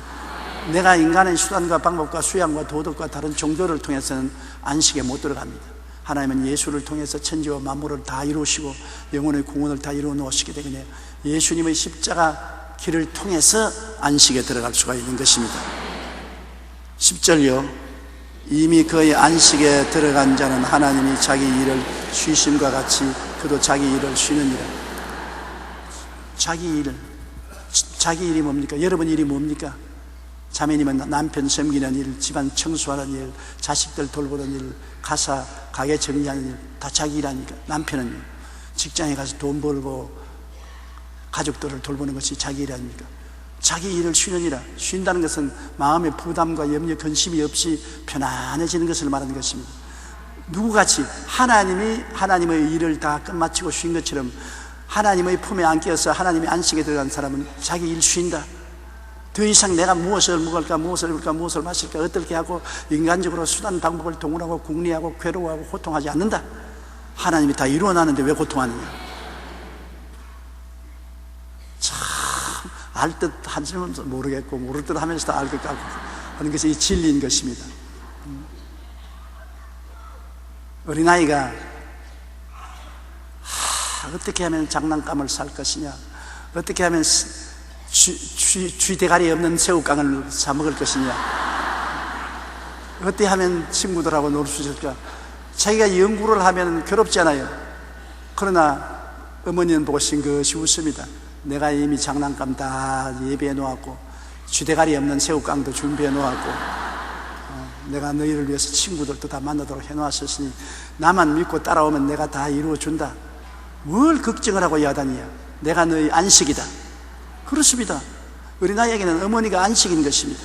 내가 인간의 수단과 방법과 수양과 도덕과 다른 종교를 통해서는 안식에 못 들어갑니다. 하나님은 예수를 통해서 천지와 만물을 다 이루시고 영혼의 공헌을 다 이루어 놓으시기 때문에 예수님의 십자가 길을 통해서 안식에 들어갈 수가 있는 것입니다. 10절요. 이미 그의 안식에 들어간 자는 하나님이 자기 일을 쉬심과 같이 그도 자기 일을 쉬느니라. 자기 일이 뭡니까? 여러분 일이 뭡니까? 자매님은 남편 섬기는 일, 집안 청소하는 일, 자식들 돌보는 일, 가게 정리하는 일, 다 자기 일 아닙니까? 남편은요, 직장에 가서 돈 벌고 가족들을 돌보는 것이 자기 일 아닙니까? 자기 일을 쉬느니라. 쉰다는 것은 마음의 부담과 염려, 근심이 없이 편안해지는 것을 말하는 것입니다. 누구같이 하나님의 일을 다 끝마치고 쉰 것처럼 하나님의 품에 안겨서 하나님의 안식에 들어간 사람은 자기 일 쉰다. 더 이상 내가 무엇을 먹을까, 무엇을 입을까, 무엇을 마실까, 어떻게 하고 인간적으로 수단 방법을 동원하고 궁리하고 괴로워하고 고통하지 않는다. 하나님이 다 이루어놨는데 왜 고통하느냐? 참 알 듯 하지만 모르겠고 모를 듯 하면서도 알 것 같고 하는 것이 이 진리인 것입니다. 어린아이가 어떻게 하면 장난감을 살 것이냐, 어떻게 하면 쥐 대가리 없는 새우깡을 사 먹을 것이냐, 어떻게 하면 친구들하고 놀 수 있을까? 자기가 연구를 하면 괴롭잖아요. 그러나 어머니는 보고 싱긋이 웃습니다. 내가 이미 장난감 다 예비해 놓았고 쥐 대가리 없는 새우깡도 준비해 놓았고 내가 너희를 위해서 친구들도 다 만나도록 해 놓았으니 나만 믿고 따라오면 내가 다 이루어 준다. 뭘 걱정을 하고 야단이야. 내가 너희 안식이다. 그렇습니다. 어린아이에게는 어머니가 안식인 것입니다.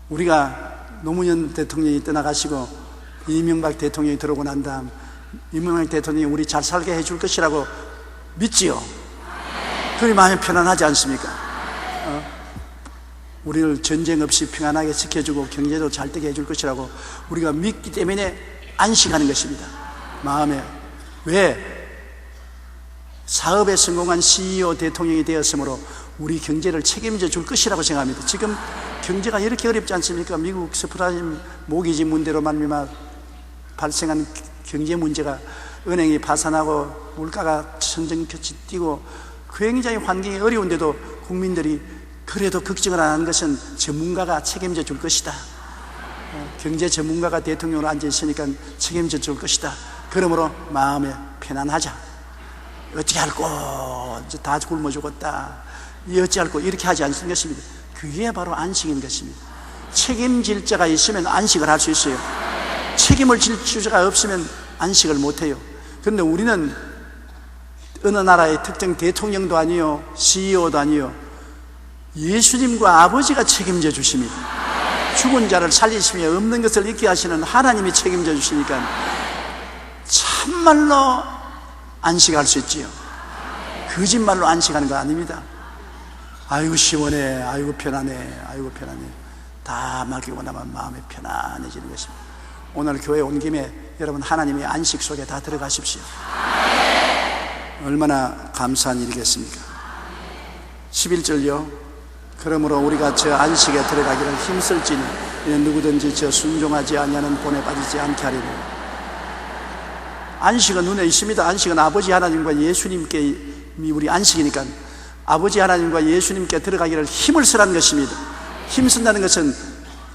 우리가 노무현 대통령이 떠나가시고 이명박 대통령이 들어오고 난 다음 이명박 대통령이 우리 잘 살게 해줄 것이라고 믿지요. 그리 마음이 편안하지 않습니까? 우리를 전쟁 없이 평안하게 지켜주고 경제도 잘 되게 해줄 것이라고 우리가 믿기 때문에 안식하는 것입니다. 마음에. 왜? 사업에 성공한 CEO 대통령이 되었으므로 우리 경제를 책임져 줄 것이라고 생각합니다. 지금 경제가 이렇게 어렵지 않습니까? 미국 서프라임 모기지 문제로 말미암아 발생한 경제 문제가 은행이 파산하고 물가가 천정같이 뛰고 굉장히 환경이 어려운데도 국민들이 그래도 걱정을 안 하는 것은 전문가가 책임져 줄 것이다. 경제 전문가가 대통령으로 앉아 있으니까 책임져 줄 것이다. 그러므로 마음에 편안하자. 어떻게 할꼬, 이제 다 굶어 죽었다, 어찌 할꼬, 이렇게 하지 않는 것입니다. 그게 바로 안식인 것입니다. 책임질 자가 있으면 안식을 할 수 있어요. 책임을 질 자가 없으면 안식을 못해요. 그런데 우리는 어느 나라의 특정 대통령도 아니요, CEO도 아니요, 예수님과 아버지가 책임져 주십니다. 죽은 자를 살리시며 없는 것을 있게 하시는 하나님이 책임져 주시니까 참말로 안식할 수 있지요. 거짓말로 안식하는 거 아닙니다. 아이고 시원해, 아이고 편하네, 아이고 편하네. 다 맡기고 나면 마음이 편안해지는 것입니다. 오늘 교회 온 김에 여러분 하나님의 안식 속에 다 들어가십시오. 얼마나 감사한 일이겠습니까? 11절요. 그러므로 우리가 저 안식에 들어가기를 힘쓸지니 이는 누구든지 저 순종하지 아니하는 본에 빠지지 않게 하리니. 안식은 눈에 있습니다. 안식은 아버지 하나님과 예수님께 우리 안식이니까 아버지 하나님과 예수님께 들어가기를 힘을 쓰라는 것입니다. 힘쓴다는 것은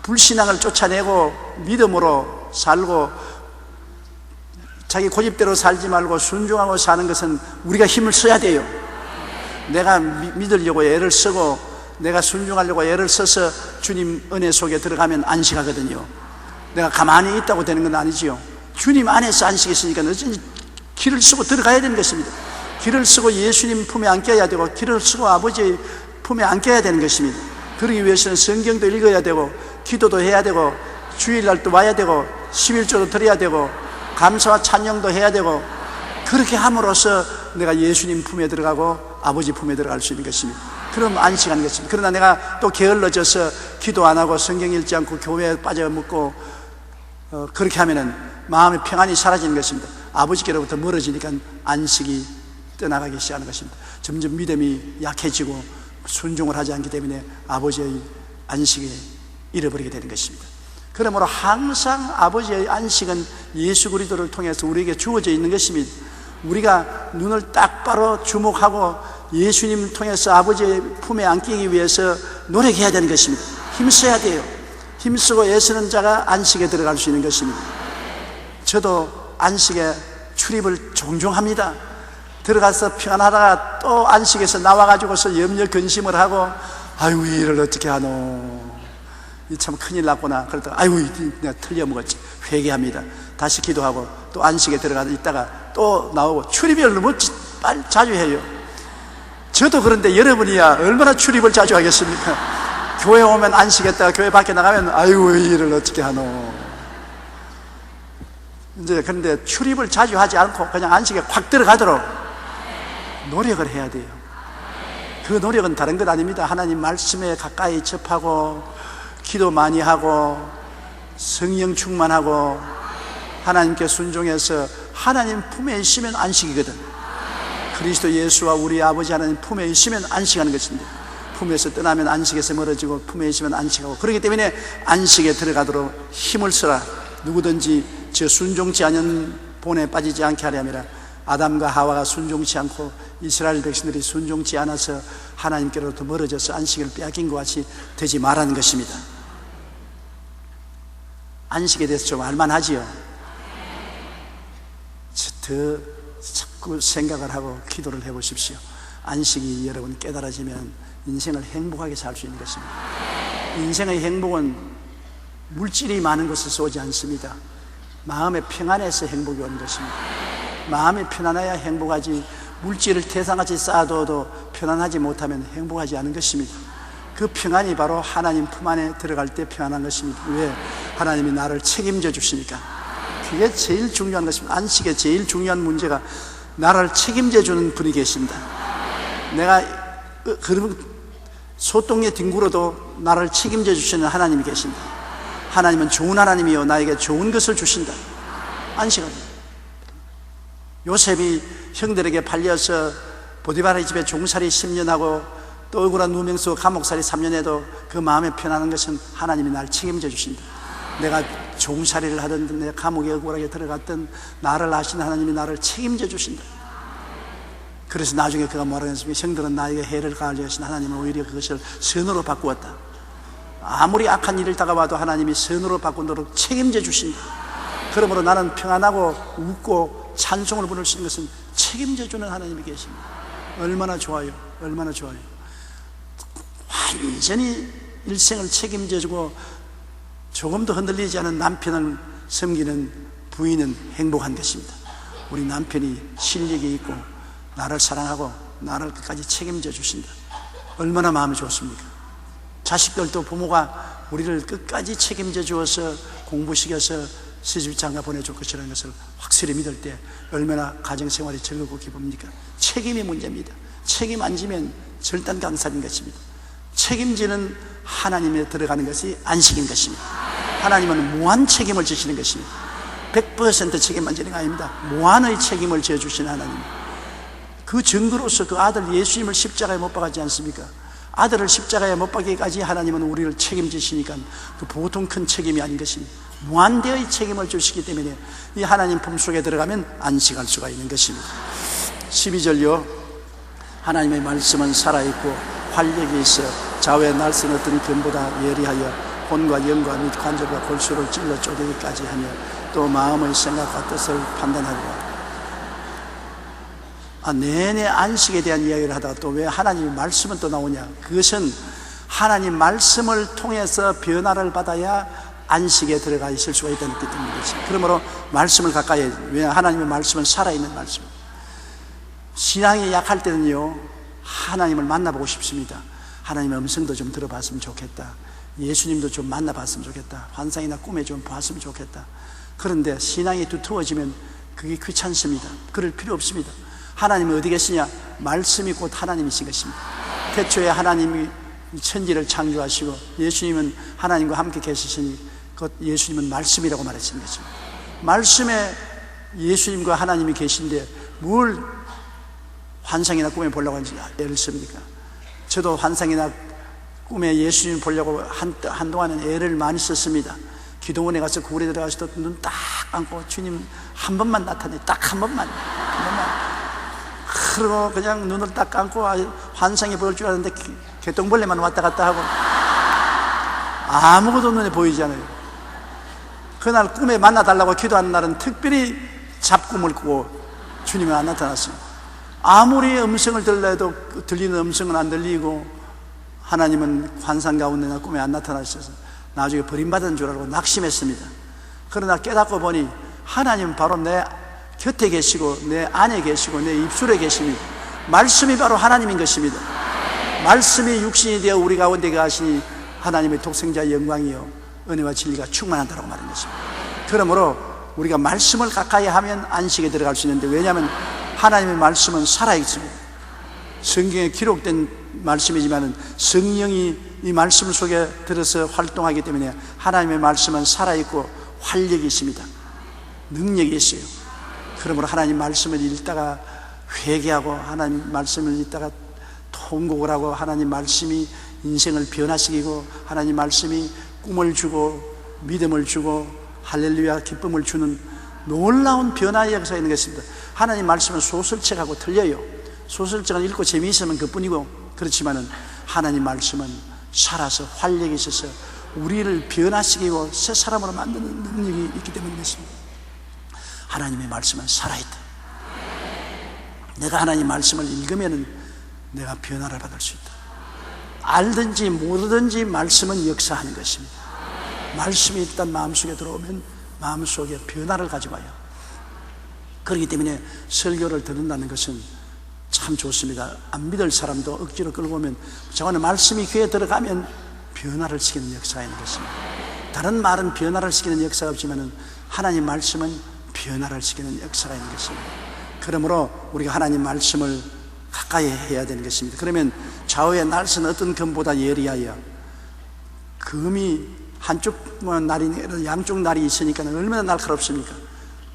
불신앙을 쫓아내고 믿음으로 살고 자기 고집대로 살지 말고 순종하고 사는 것은 우리가 힘을 써야 돼요. 내가 믿으려고 애를 쓰고 내가 순종하려고 애를 써서 주님 은혜 속에 들어가면 안식하거든요. 내가 가만히 있다고 되는 건 아니지요. 주님 안에서 안식이 있으니까 어쩐지 길을 쓰고 들어가야 되는 것입니다. 길을 쓰고 예수님 품에 안겨야 되고 길을 쓰고 아버지의 품에 안겨야 되는 것입니다. 그러기 위해서는 성경도 읽어야 되고 기도도 해야 되고 주일날도 와야 되고 11조도 드려야 되고 감사와 찬양도 해야 되고 그렇게 함으로써 내가 예수님 품에 들어가고 아버지 품에 들어갈 수 있는 것입니다. 그럼 안식하는 것입니다. 그러나 내가 또 게을러져서 기도 안 하고 성경 읽지 않고 교회에 빠져먹고 그렇게 하면은 마음의 평안이 사라지는 것입니다. 아버지께로부터 멀어지니까 안식이 떠나가기 시작하는 것입니다. 점점 믿음이 약해지고 순종을 하지 않기 때문에 아버지의 안식을 잃어버리게 되는 것입니다. 그러므로 항상 아버지의 안식은 예수 그리스도를 통해서 우리에게 주어져 있는 것입니다. 우리가 눈을 똑바로 주목하고 예수님을 통해서 아버지의 품에 안기기 위해서 노력해야 되는 것입니다. 힘써야 돼요. 힘쓰고 애쓰는 자가 안식에 들어갈 수 있는 것입니다. 저도 안식에 출입을 종종 합니다. 들어가서 평안하다가 또 안식에서 나와가지고서 염려 근심을 하고 아이고 이 일을 어떻게 하노, 이 참 큰일 났구나. 그러다가 아이고 내가 틀려먹었지. 회개합니다. 다시 기도하고 또 안식에 들어가서 있다가 또 나오고 출입을 너무 빨리 자주 해요. 저도 그런데 여러분이야 얼마나 출입을 자주 하겠습니까? 교회 오면 안식했다가 교회 밖에 나가면 아이고 이 일을 어떻게 하노. 이제 그런데 출입을 자주 하지 않고 그냥 안식에 확 들어가도록 노력을 해야 돼요. 그 노력은 다른 것 아닙니다. 하나님 말씀에 가까이 접하고 기도 많이 하고 성령 충만하고 하나님께 순종해서 하나님 품에 있으면 안식이거든. 그리스도 예수와 우리 아버지 하나님 품에 있으면 안식하는 것입니다. 품에서 떠나면 안식에서 멀어지고 품에 있으면 안식하고, 그렇기 때문에 안식에 들어가도록 힘을 써라. 누구든지 저 순종치 않은 본에 빠지지 않게 하려니라. 아담과 하와가 순종치 않고 이스라엘 백성들이 순종치 않아서 하나님께로부터 멀어져서 안식을 빼앗긴 것 같이 되지 말라는 것입니다. 안식에 대해서 좀 알만하지요? 더 자꾸 생각을 하고 기도를 해보십시오. 안식이 여러분 깨달아지면 인생을 행복하게 살 수 있는 것입니다. 인생의 행복은 물질이 많은 곳에서 오지 않습니다. 마음의 평안에서 행복이 오는 것입니다. 마음이 편안해야 행복하지, 물질을 태산같이 쌓아둬도 편안하지 못하면 행복하지 않은 것입니다. 그 평안이 바로 하나님 품 안에 들어갈 때 평안한 것입니다. 왜? 하나님이 나를 책임져 주시니까. 그게 제일 중요한 것입니다. 안식의 제일 중요한 문제가 나를 책임져 주는 분이 계십니다. 내가 소똥에 뒹굴어도 나를 책임져 주시는 하나님이 계십니다. 하나님은 좋은 하나님이요 나에게 좋은 것을 주신다. 안식합니다. 요셉이 형들에게 팔려서 보디바라의 집에 종살이 10년 하고 또 억울한 누명쓰고 감옥살이 3년 해도 그 마음에 편안한 것은 하나님이 나를 책임져 주신다. 내가 종살이를 하든 내가 감옥에 억울하게 들어갔든 나를 아시는 하나님이 나를 책임져 주신다. 그래서 나중에 그가 뭐라고 했습니까? 형들은 나에게 해를 가하려 하신 하나님은 오히려 그것을 선으로 바꾸었다. 아무리 악한 일을 다가와도 하나님이 선으로 바꾸도록 책임져 주신다. 그러므로 나는 평안하고 웃고 찬송을 부를 수 있는 것은 책임져 주는 하나님이 계십니다. 얼마나 좋아요. 얼마나 좋아요. 완전히 일생을 책임져 주고 조금도 흔들리지 않은 남편을 섬기는 부인은 행복한 것입니다. 우리 남편이 실력이 있고 나를 사랑하고 나를 끝까지 책임져 주신다. 얼마나 마음이 좋습니까? 자식들도 부모가 우리를 끝까지 책임져 주어서 공부시켜서 시집장가 보내줄 것이라는 것을 확실히 믿을 때 얼마나 가정생활이 즐겁고 기쁩니까? 책임이 문제입니다. 책임 안 지면 절단강살인 것입니다. 책임지는 하나님에 들어가는 것이 안식인 것입니다. 하나님은 무한 책임을 지시는 것입니다. 100% 책임만 지는 게 아닙니다. 무한의 책임을 져주시는 하나님. 그 증거로서 그 아들 예수님을 십자가에 못 박았지 않습니까? 아들을 십자가에 못 박기까지 하나님은 우리를 책임지시니까 그 보통 큰 책임이 아닌 것입니다. 무한대의 책임을 주시기 때문에 이 하나님 품속에 들어가면 안식할 수가 있는 것입니다. 12절요, 하나님의 말씀은 살아있고 활력이 있어 좌우의 날선 어떤 금보다 예리하여 혼과 영과 및 관절과 골수를 찔러 쪼개기까지 하며 또 마음의 생각과 뜻을 판단하리라. 내내 안식에 대한 이야기를 하다가 또 왜 하나님의 말씀은 또 나오냐? 그것은 하나님 말씀을 통해서 변화를 받아야 안식에 들어가 있을 수가 있다는 뜻 때문이지. 그러므로 말씀을 가까이 해야지. 왜냐? 하나님의 말씀은 살아있는 말씀. 신앙이 약할 때는요, 하나님을 만나보고 싶습니다. 하나님의 음성도 좀 들어봤으면 좋겠다. 예수님도 좀 만나봤으면 좋겠다. 환상이나 꿈에 좀 봤으면 좋겠다. 그런데 신앙이 두터워지면 그게 귀찮습니다. 그럴 필요 없습니다. 하나님은 어디 계시냐? 말씀이 곧 하나님이신 것입니다. 태초에 하나님이 천지를 창조하시고 예수님은 하나님과 함께 계시시니 그 예수님은 말씀이라고 말하시는 것입니다. 말씀에 예수님과 하나님이 계신데 뭘 환상이나 꿈에 보려고 하는지 애를 씁니까? 저도 환상이나 꿈에 예수님 보려고 한동안은 애를 많이 썼습니다. 기도원에 가서 구울에 들어가서 눈 딱 감고 주님 한 번만 나타내, 딱 한 번만. 그러고 그냥 눈을 딱 감고 환상이 보일 줄 알았는데 개똥벌레만 왔다 갔다 하고 아무것도 눈에 보이지 않아요. 그날 꿈에 만나달라고 기도하는 날은 특별히 잡꿈을 꾸고 주님이 안 나타났어요. 아무리 음성을 들려도 들리는 음성은 안 들리고 하나님은 환상 가운데나 꿈에 안 나타나셔서 나중에 버림받은 줄 알고 낙심했습니다. 그러나 깨닫고 보니 하나님은 바로 내 곁에 계시고 내 안에 계시고 내 입술에 계십니다. 말씀이 바로 하나님인 것입니다. 말씀이 육신이 되어 우리 가운데 가시니 하나님의 독생자의 영광이요 은혜와 진리가 충만한다고 말한 것입니다. 그러므로 우리가 말씀을 가까이 하면 안식에 들어갈 수 있는데, 왜냐하면 하나님의 말씀은 살아있습니다. 성경에 기록된 말씀이지만 성령이 이 말씀 속에 들어서 활동하기 때문에 하나님의 말씀은 살아있고 활력이 있습니다. 능력이 있어요. 그러므로 하나님 말씀을 읽다가 회개하고 하나님 말씀을 읽다가 통곡을 하고 하나님 말씀이 인생을 변화시키고 하나님 말씀이 꿈을 주고 믿음을 주고 할렐루야 기쁨을 주는 놀라운 변화의 역사가 있는 것입니다. 하나님 말씀은 소설책하고 틀려요. 소설책은 읽고 재미있으면 그뿐이고, 그렇지만은 하나님 말씀은 살아서 활력이 있어서 우리를 변화시키고 새 사람으로 만드는 능력이 있기 때문입니다. 하나님의 말씀은 살아있다. 내가 하나님 말씀을 읽으면 내가 변화를 받을 수 있다. 알든지 모르든지 말씀은 역사하는 것입니다. 말씀이 일단 마음속에 들어오면 마음속에 변화를 가져와요. 그렇기 때문에 설교를 듣는다는 것은 참 좋습니다. 안 믿을 사람도 억지로 끌고 오면 저거는 말씀이 귀에 들어가면 변화를 시키는 역사가 있는 것입니다. 다른 말은 변화를 시키는 역사가 없지만 하나님 말씀은 변화를 시키는 역사가 있는 것입니다. 그러므로 우리가 하나님 말씀을 가까이 해야 되는 것입니다. 그러면 좌우의 날선 어떤 금보다 예리하여, 금이 한쪽 날이 양쪽 날이 있으니까 얼마나 날카롭습니까?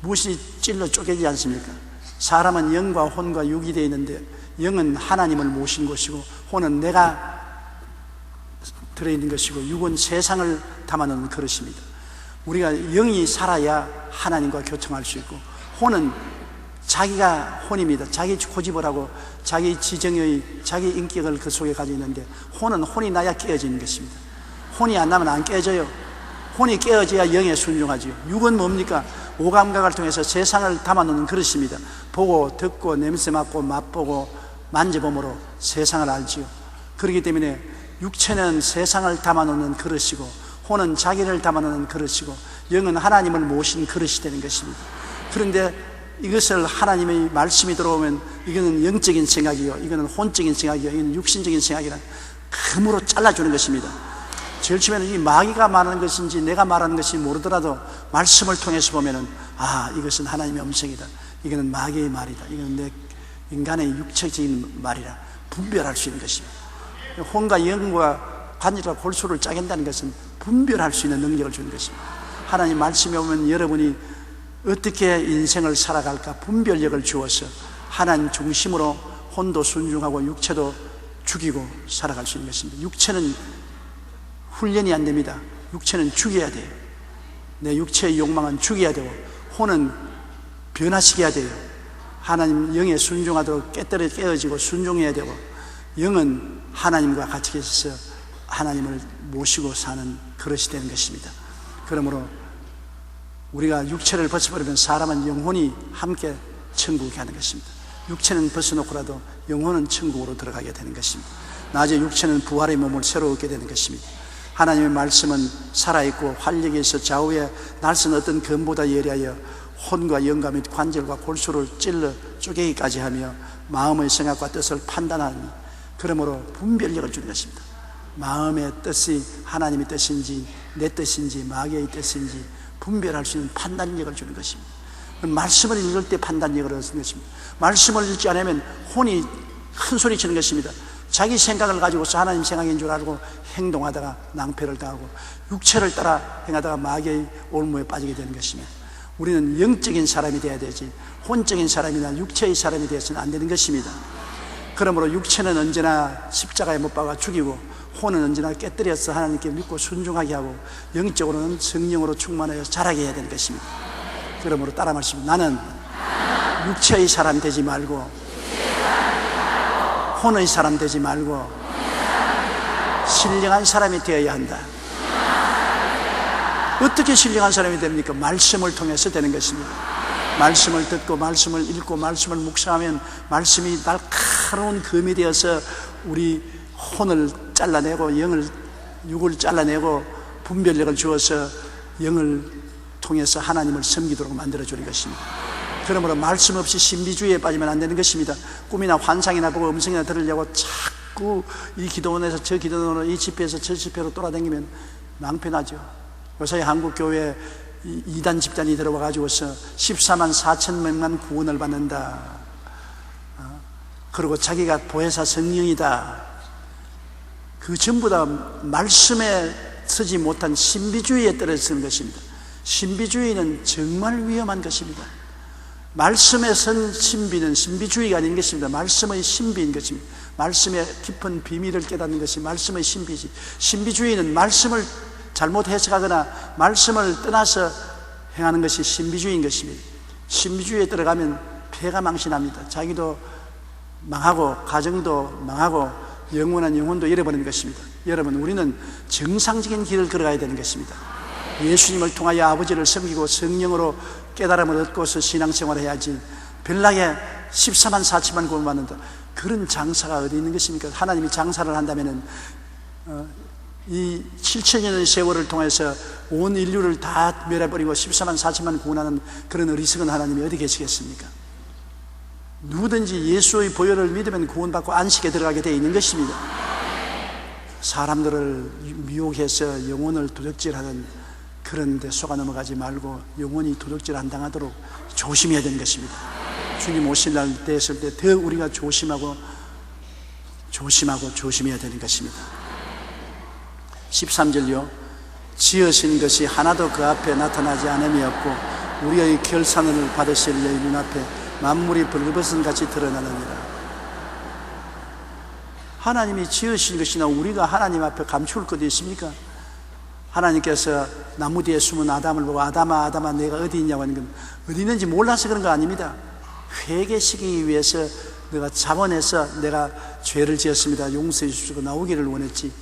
무엇이 찔러 쪼개지 않습니까? 사람은 영과 혼과 육이 되어 있는데 영은 하나님을 모신 것이고 혼은 내가 들어있는 것이고 육은 세상을 담아놓는 그릇입니다. 우리가 영이 살아야 하나님과 교통할 수 있고, 혼은 자기가 혼입니다. 자기 고집을 하고 자기 지정의 자기 인격을 그 속에 가지고 있는데, 혼은 혼이 나야 깨어지는 것입니다. 혼이 안 나면 안 깨져요. 혼이 깨어져야 영에 순종하지요. 육은 뭡니까? 오감각을 통해서 세상을 담아놓는 그릇입니다. 보고 듣고 냄새 맡고 맛보고 만져봄으로 세상을 알지요. 그렇기 때문에 육체는 세상을 담아놓는 그릇이고 혼은 자기를 담아놓는 그릇이고 영은 하나님을 모신 그릇이 되는 것입니다. 그런데 이것을 하나님의 말씀이 들어오면 이거는 영적인 생각이요, 이거는 혼적인 생각이요, 이거는 육신적인 생각이라 금으로 잘라주는 것입니다. 제일 처음에는 이 마귀가 말하는 것인지 내가 말하는 것인지 모르더라도 말씀을 통해서 보면은 이것은 하나님의 음성이다, 이거는 마귀의 말이다, 이거는 내 인간의 육체적인 말이라 분별할 수 있는 것입니다. 혼과 영과 관절과 골수를 짜낸다는 것은 분별할 수 있는 능력을 주는 것입니다. 하나님 말씀에 오면 여러분이 어떻게 인생을 살아갈까 분별력을 주어서 하나님 중심으로 혼도 순종하고 육체도 죽이고 살아갈 수 있는 것입니다. 육체는 훈련이 안 됩니다. 육체는 죽여야 돼요. 내 육체의 욕망은 죽여야 되고 혼은 변화시켜야 돼요. 하나님 영에 순종하도록 깨어지고 순종해야 되고 영은 하나님과 같이 있어서 하나님을 모시고 사는 그릇이 되는 것입니다. 그러므로 우리가 육체를 벗어버리면 사람은 영혼이 함께 천국에 가는 것입니다. 육체는 벗어놓고라도 영혼은 천국으로 들어가게 되는 것입니다. 나중에 육체는 부활의 몸을 새로 얻게 되는 것입니다. 하나님의 말씀은 살아있고 활력이 있어 좌우에 날선 어떤 검보다 예리하여 혼과 영과 및 관절과 골수를 찔러 쪼개기까지 하며 마음의 생각과 뜻을 판단하니 그러므로 분별력을 주는 것입니다. 마음의 뜻이 하나님의 뜻인지 내 뜻인지 마귀의 뜻인지 분별할 수 있는 판단력을 주는 것입니다. 말씀을 읽을 때 판단력을 얻는 것입니다. 말씀을 읽지 않으면 혼이 큰 소리 치는 것입니다. 자기 생각을 가지고서 하나님 생각인 줄 알고 행동하다가 낭패를 당하고 육체를 따라 행하다가 마귀의 올무에 빠지게 되는 것입니다. 우리는 영적인 사람이 되어야 되지 혼적인 사람이나 육체의 사람이 되어서는 안 되는 것입니다. 그러므로 육체는 언제나 십자가에 못 박아 죽이고 혼은 언제나 깨뜨려서 하나님께 믿고 순종하게 하고 영적으로는 성령으로 충만하여 자라게 해야 되는 것입니다. 그러므로 따라 말씀합니다. 나는 육체의 사람 되지 말고 혼의 사람 되지 말고 신령한 사람이 되어야 한다. 어떻게 신령한 사람이 됩니까? 말씀을 통해서 되는 것입니다. 말씀을 듣고 말씀을 읽고 말씀을 묵상하면 말씀이 날카로운 검이 되어서 우리 혼을 잘라내고 육을 잘라내고 분별력을 주어서 영을 통해서 하나님을 섬기도록 만들어주는 것입니다. 그러므로 말씀 없이 신비주의에 빠지면 안 되는 것입니다. 꿈이나 환상이나 보고 음성이나 들으려고 자꾸 이 기도원에서 저 기도원으로 이 집회에서 저 집회로 돌아다니면 낭패나죠. 요새 한국교회 이단 집단이 들어와가지고서 14만 4천 명만 구원을 받는다. 그리고 자기가 보혜사 성령이다. 그 전부 다 말씀에 서지 못한 신비주의에 떨어지는 것입니다. 신비주의는 정말 위험한 것입니다. 말씀에 선 신비는 신비주의가 아닌 것입니다. 말씀의 신비인 것입니다. 말씀의 깊은 비밀을 깨닫는 것이 말씀의 신비지. 신비주의는 말씀을 잘못 해석하거나 말씀을 떠나서 행하는 것이 신비주의인 것입니다. 신비주의에 들어가면 폐가 망신합니다. 자기도 망하고 가정도 망하고 영원한 영혼도 잃어버리는 것입니다. 여러분, 우리는 정상적인 길을 걸어가야 되는 것입니다. 예수님을 통하여 아버지를 섬기고 성령으로 깨달음을 얻고서 신앙생활을 해야지 별나게 14만 4천만 구원받는다. 그런 장사가 어디 있는 것입니까? 하나님이 장사를 한다면은 이 7천년의 세월을 통해서 온 인류를 다 멸해버리고 14만 4천만 구원하는 그런 어리석은 하나님이 어디 계시겠습니까? 누구든지 예수의 보혈을 믿으면 구원받고 안식에 들어가게 되어 있는 것입니다. 사람들을 미혹해서 영혼을 도적질하는 그런 데 속아 넘어가지 말고 영혼이 도적질 안 당하도록 조심해야 되는 것입니다. 주님 오실 날 됐을 때 더 우리가 조심해야 되는 것입니다. 13절요. 지으신 것이 하나도 그 앞에 나타나지 않음이 없고 우리의 결산을 받으실 너희 눈앞에 만물이 벌거벗은 같이 드러나느니라. 하나님이 지으신 것이나 우리가 하나님 앞에 감출 것도 있습니까? 하나님께서 나무 뒤에 숨은 아담을 보고 아담아 아담아 내가 어디 있냐고 하는 건 어디 있는지 몰라서 그런 거 아닙니다. 회개시키기 위해서 내가 자원해서 내가 죄를 지었습니다. 용서해 주시고 나오기를 원했지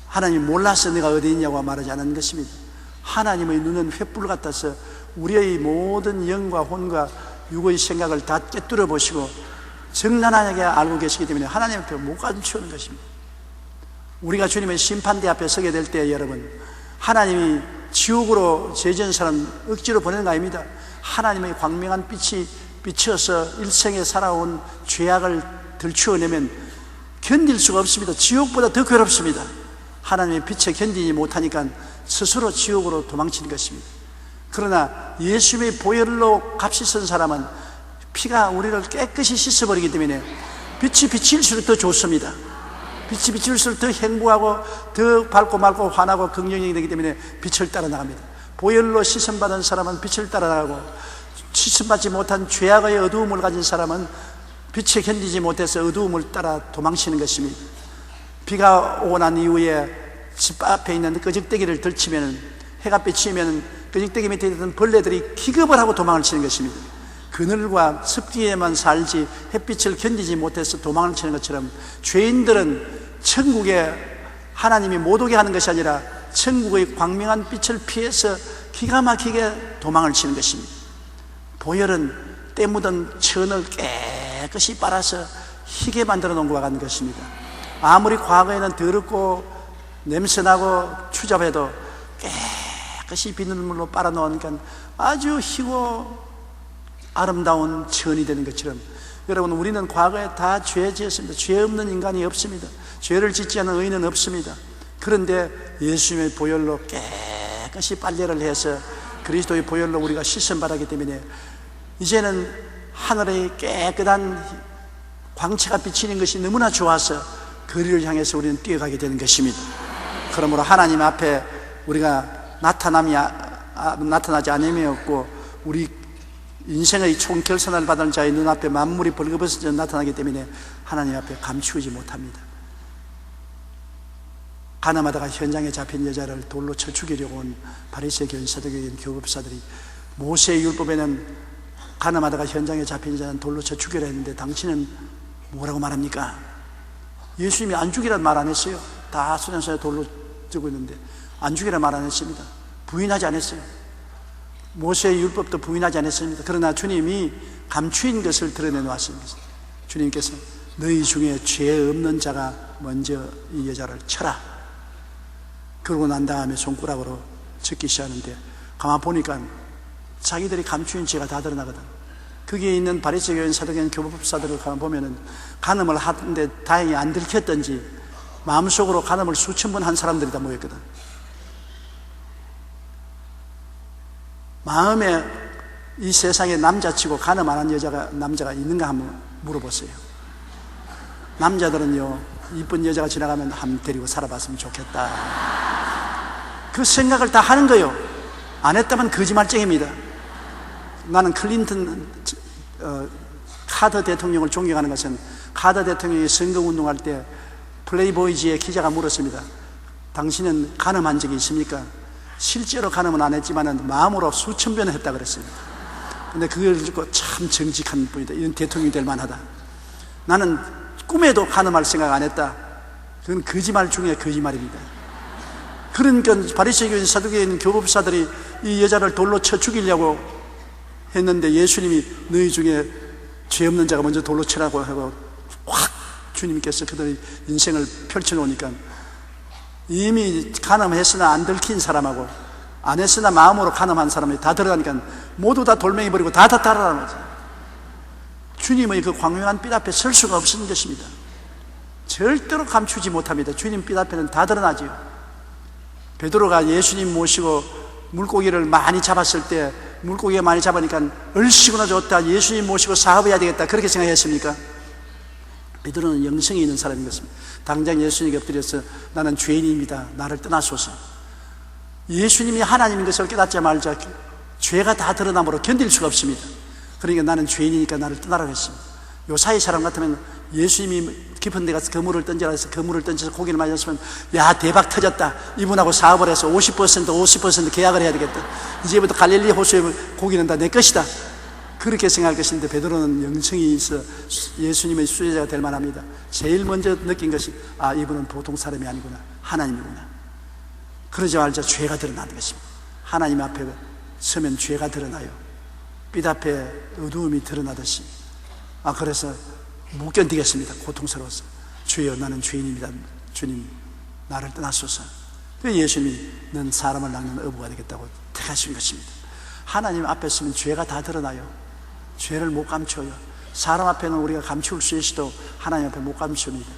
하나님 몰라서 내가 어디 있냐고 말하지 않은 것입니다. 하나님의 눈은 횃불 같아서 우리의 모든 영과 혼과 육의 생각을 다 꿰뚫어 보시고 정난하게 알고 계시기 때문에 하나님 앞에 못 감추는 것입니다. 우리가 주님의 심판대 앞에 서게 될 때 여러분, 하나님이 지옥으로 죄지은 사람 억지로 보내는 거 아닙니다. 하나님의 광명한 빛이 비춰서 일생에 살아온 죄악을 들추어내면 견딜 수가 없습니다. 지옥보다 더 괴롭습니다. 하나님의 빛에 견디지 못하니까 스스로 지옥으로 도망치는 것입니다. 그러나 예수의 보혈로 값이 쓴 사람은 피가 우리를 깨끗이 씻어버리기 때문에 빛이 비칠수록 더 좋습니다. 빛이 비칠수록 더 행복하고 더 밝고 맑고 환하고 긍정적이 되기 때문에 빛을 따라 나갑니다. 보혈로 씻음받은 사람은 빛을 따라 나가고, 씻음받지 못한 죄악의 어두움을 가진 사람은 빛에 견디지 못해서 어두움을 따라 도망치는 것입니다. 비가 오고 난 이후에 집 앞에 있는 끄적대기를 들치면, 해가 비치면 끄적대기 밑에 있던 벌레들이 기겁을 하고 도망을 치는 것입니다. 그늘과 습기에만 살지 햇빛을 견디지 못해서 도망을 치는 것처럼, 죄인들은 천국에 하나님이 못 오게 하는 것이 아니라 천국의 광명한 빛을 피해서 기가 막히게 도망을 치는 것입니다. 보혈은 때 묻은 천을 깨끗이 빨아서 희게 만들어 놓은 것과 같은 것입니다. 아무리 과거에는 더럽고 냄새나고 추잡해도 깨끗이 비눗물로 빨아놓으니까 아주 희고 아름다운 천이 되는 것처럼, 여러분, 우리는 과거에 다 죄 지었습니다. 죄 없는 인간이 없습니다. 죄를 짓지 않은 의인은 없습니다. 그런데 예수님의 보혈로 깨끗이 빨래를 해서 그리스도의 보혈로 우리가 씻음받았기 때문에 이제는 하늘의 깨끗한 광채가 비치는 것이 너무나 좋아서 거리를 향해서 우리는 뛰어가게 되는 것입니다. 그러므로 하나님 앞에 우리가 나타나지 않음이었고, 우리 인생의 총결산을 받은 자의 눈앞에 만물이 벌거벗어져 나타나기 때문에 하나님 앞에 감추지 못합니다. 가늠하다가 현장에 잡힌 여자를 돌로 쳐 죽이려고 온 바리새인 교인, 서두개인 교법사들이, 모세의 율법에는 가늠하다가 현장에 잡힌 여자는 돌로 쳐 죽이라 했는데 당신은 뭐라고 말합니까? 예수님이 안 죽이라는 말 안 했어요. 다 소년사에 돌로 죽고 있는데 안 죽이라는 말 안 했습니다. 부인하지 않았어요. 모세의 율법도 부인하지 않았습니다. 그러나 주님이 감추인 것을 드러내놓았습니다. 주님께서 너희 중에 죄 없는 자가 먼저 이 여자를 쳐라. 그러고 난 다음에 손가락으로 쳤기 시작하는데, 가만 보니까 자기들이 감추인 죄가 다 드러나거든. 거기에 있는 바리새인 교인, 서두개인 교법사들을 가만 보면은 간음을 하는데 다행히 안 들켰던지 마음속으로 간음을 수천 번 한 사람들이 다 모였거든. 마음에 이 세상에 남자치고 간음 안 한 남자가 있는가 한번 물어보세요. 남자들은요, 이쁜 여자가 지나가면 한번 데리고 살아봤으면 좋겠다, 그 생각을 다 하는 거예요. 안 했다면 거짓말쟁입니다. 나는 클린턴 카터 대통령을 존경하는 것은, 카터 대통령이 선거운동할 때 플레이보이지의 기자가 물었습니다. 당신은 간음한 적이 있습니까? 실제로 간음은 안 했지만 마음으로 수천 번을 했다 그랬습니다. 근데 그걸 듣고 참 정직한 분이다, 이런 대통령이 될 만하다. 나는 꿈에도 간음할 생각 안 했다. 그건 거짓말 중에 거짓말입니다. 그러니까 바리새인, 사두개인, 교법사들이 이 여자를 돌로 쳐 죽이려고 했는데 예수님이 너희 중에 죄 없는 자가 먼저 돌로 치라고 하고 확 주님께서 그들의 인생을 펼쳐놓으니까, 이미 간음했으나 안 들킨 사람하고 안 했으나 마음으로 간음한 사람이 다 들어가니까 모두 다 돌멩이 버리고 다 따라가는 거죠. 주님의 그 광명한 빛 앞에 설 수가 없는 것입니다. 절대로 감추지 못합니다. 주님 빛 앞에는 다 드러나지요. 베드로가 예수님 모시고 물고기를 많이 잡았을 때, 물고기가 많이 잡으니까 얼씨구나 좋다, 예수님 모시고 사업해야 되겠다, 그렇게 생각했습니까? 베드로는 영성이 있는 사람인 것입니다. 당장 예수님께 엎드려서 나는 죄인입니다, 나를 떠나소서. 예수님이 하나님인 것을 깨닫자 말자 죄가 다 드러나므로 견딜 수가 없습니다. 그러니까 나는 죄인이니까 나를 떠나라고 했습니다. 요사이 사람 같으면 예수님이 깊은 데 가서 그물을 던지라 해서 그물을 던져서 고기를 맞았으면, 야, 대박 터졌다, 이분하고 사업을 해서 50% 계약을 해야 되겠다, 이제부터 갈릴리 호수에 고기는 다 내 것이다, 그렇게 생각할 것인데, 베드로는 영성이 있어 예수님의 수제자가 될 만합니다. 제일 먼저 느낀 것이, 아, 이분은 보통 사람이 아니구나, 하나님이구나. 그러지 말자 죄가 드러나는 것입니다. 하나님 앞에 서면 죄가 드러나요. 빛 앞에 어두움이 드러나듯이. 그래서 못 견디겠습니다. 고통스러워서. 주여, 나는 죄인입니다. 주님, 나를 떠나소서. 그래서 예수님이 넌 사람을 낚는 어부가 되겠다고 택하신 것입니다. 하나님 앞에 서면 죄가 다 드러나요. 죄를 못 감춰요. 사람 앞에는 우리가 감출 수 있어도 하나님 앞에 못 감춥니다.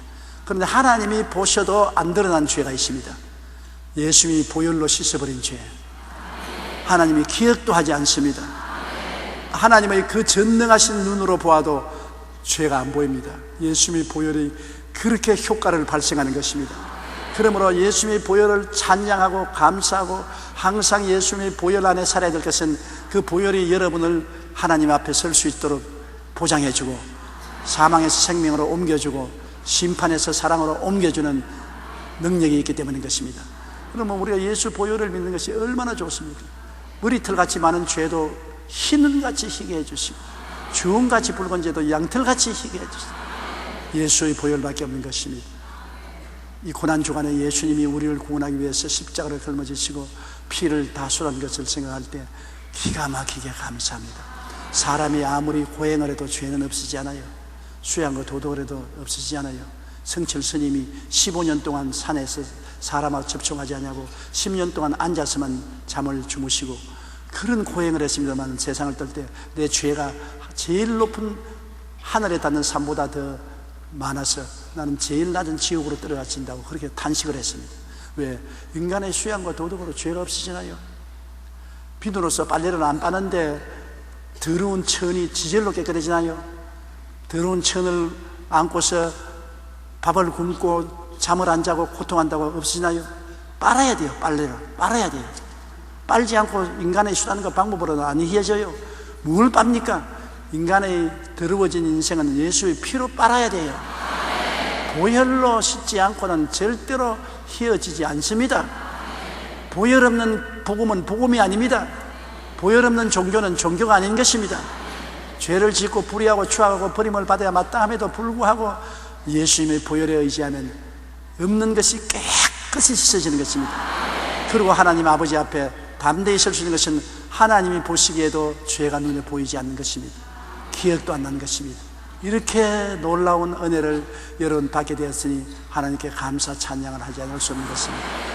그런데 하나님이 보셔도 안 드러난 죄가 있습니다. 예수님이 보혈로 씻어버린 죄, 하나님이 기억도 하지 않습니다. 하나님의 그 전능하신 눈으로 보아도 죄가 안 보입니다. 예수님의 보혈이 그렇게 효과를 발생하는 것입니다. 그러므로 예수님의 보혈을 찬양하고 감사하고 항상 예수님의 보혈 안에 살아야 될 것은 그 보혈이 여러분을 하나님 앞에 설 수 있도록 보장해주고 사망에서 생명으로 옮겨주고 심판에서 사랑으로 옮겨주는 능력이 있기 때문인 것입니다. 그러면 우리가 예수 보혈을 믿는 것이 얼마나 좋습니까? 머리털같이 많은 죄도 흰은같이 희게 해주시고 주홍같이 붉은 죄도 양털같이 희게 해주시고 예수의 보혈밖에 없는 것입니다. 이 고난주간에 예수님이 우리를 구원하기 위해서 십자가를 짊어지시고 피를 다 쏟은 것을 생각할 때 기가 막히게 감사합니다. 사람이 아무리 고행을 해도 죄는 없어지지 않아요. 수양과 도덕을 해도 없어지지 않아요. 성철 스님이 15년 동안 산에서 사람하고 접촉하지 않냐고 10년 동안 앉아서만 잠을 주무시고 그런 고행을 했습니다만 세상을 떨 때 내 죄가 제일 높은 하늘에 닿는 산보다 더 많아서 나는 제일 낮은 지옥으로 떨어진다고 그렇게 탄식을 했습니다. 왜? 인간의 수양과 도덕으로 죄가 없어지나요? 비누로서 빨래를 안 빠는데 더러운 천이 지젤로 깨끗해지나요? 더러운 천을 안고서 밥을 굶고 잠을 안 자고 고통한다고 없어지나요? 빨아야 돼요. 빨래를 빨아야 돼요. 빨지 않고 인간의 수단과 방법으로는 안 이어져요. 뭘 빱니까? 인간의 더러워진 인생은 예수의 피로 빨아야 돼요. 보혈로 씻지 않고는 절대로 휘어지지 않습니다. 보혈 없는 복음은 복음이 아닙니다. 보혈 없는 종교는 종교가 아닌 것입니다. 죄를 짓고 불의하고 추악하고 버림을 받아야 마땅함에도 불구하고 예수님의 보혈에 의지하면 없는 것이 깨끗이 씻어지는 것입니다. 그리고 하나님 아버지 앞에 담대히 설 수 있는 것은 하나님이 보시기에도 죄가 눈에 보이지 않는 것입니다. 기억도 안 나는 것입니다. 이렇게 놀라운 은혜를 여러분 받게 되었으니 하나님께 감사 찬양을 하지 않을 수 없는 것입니다.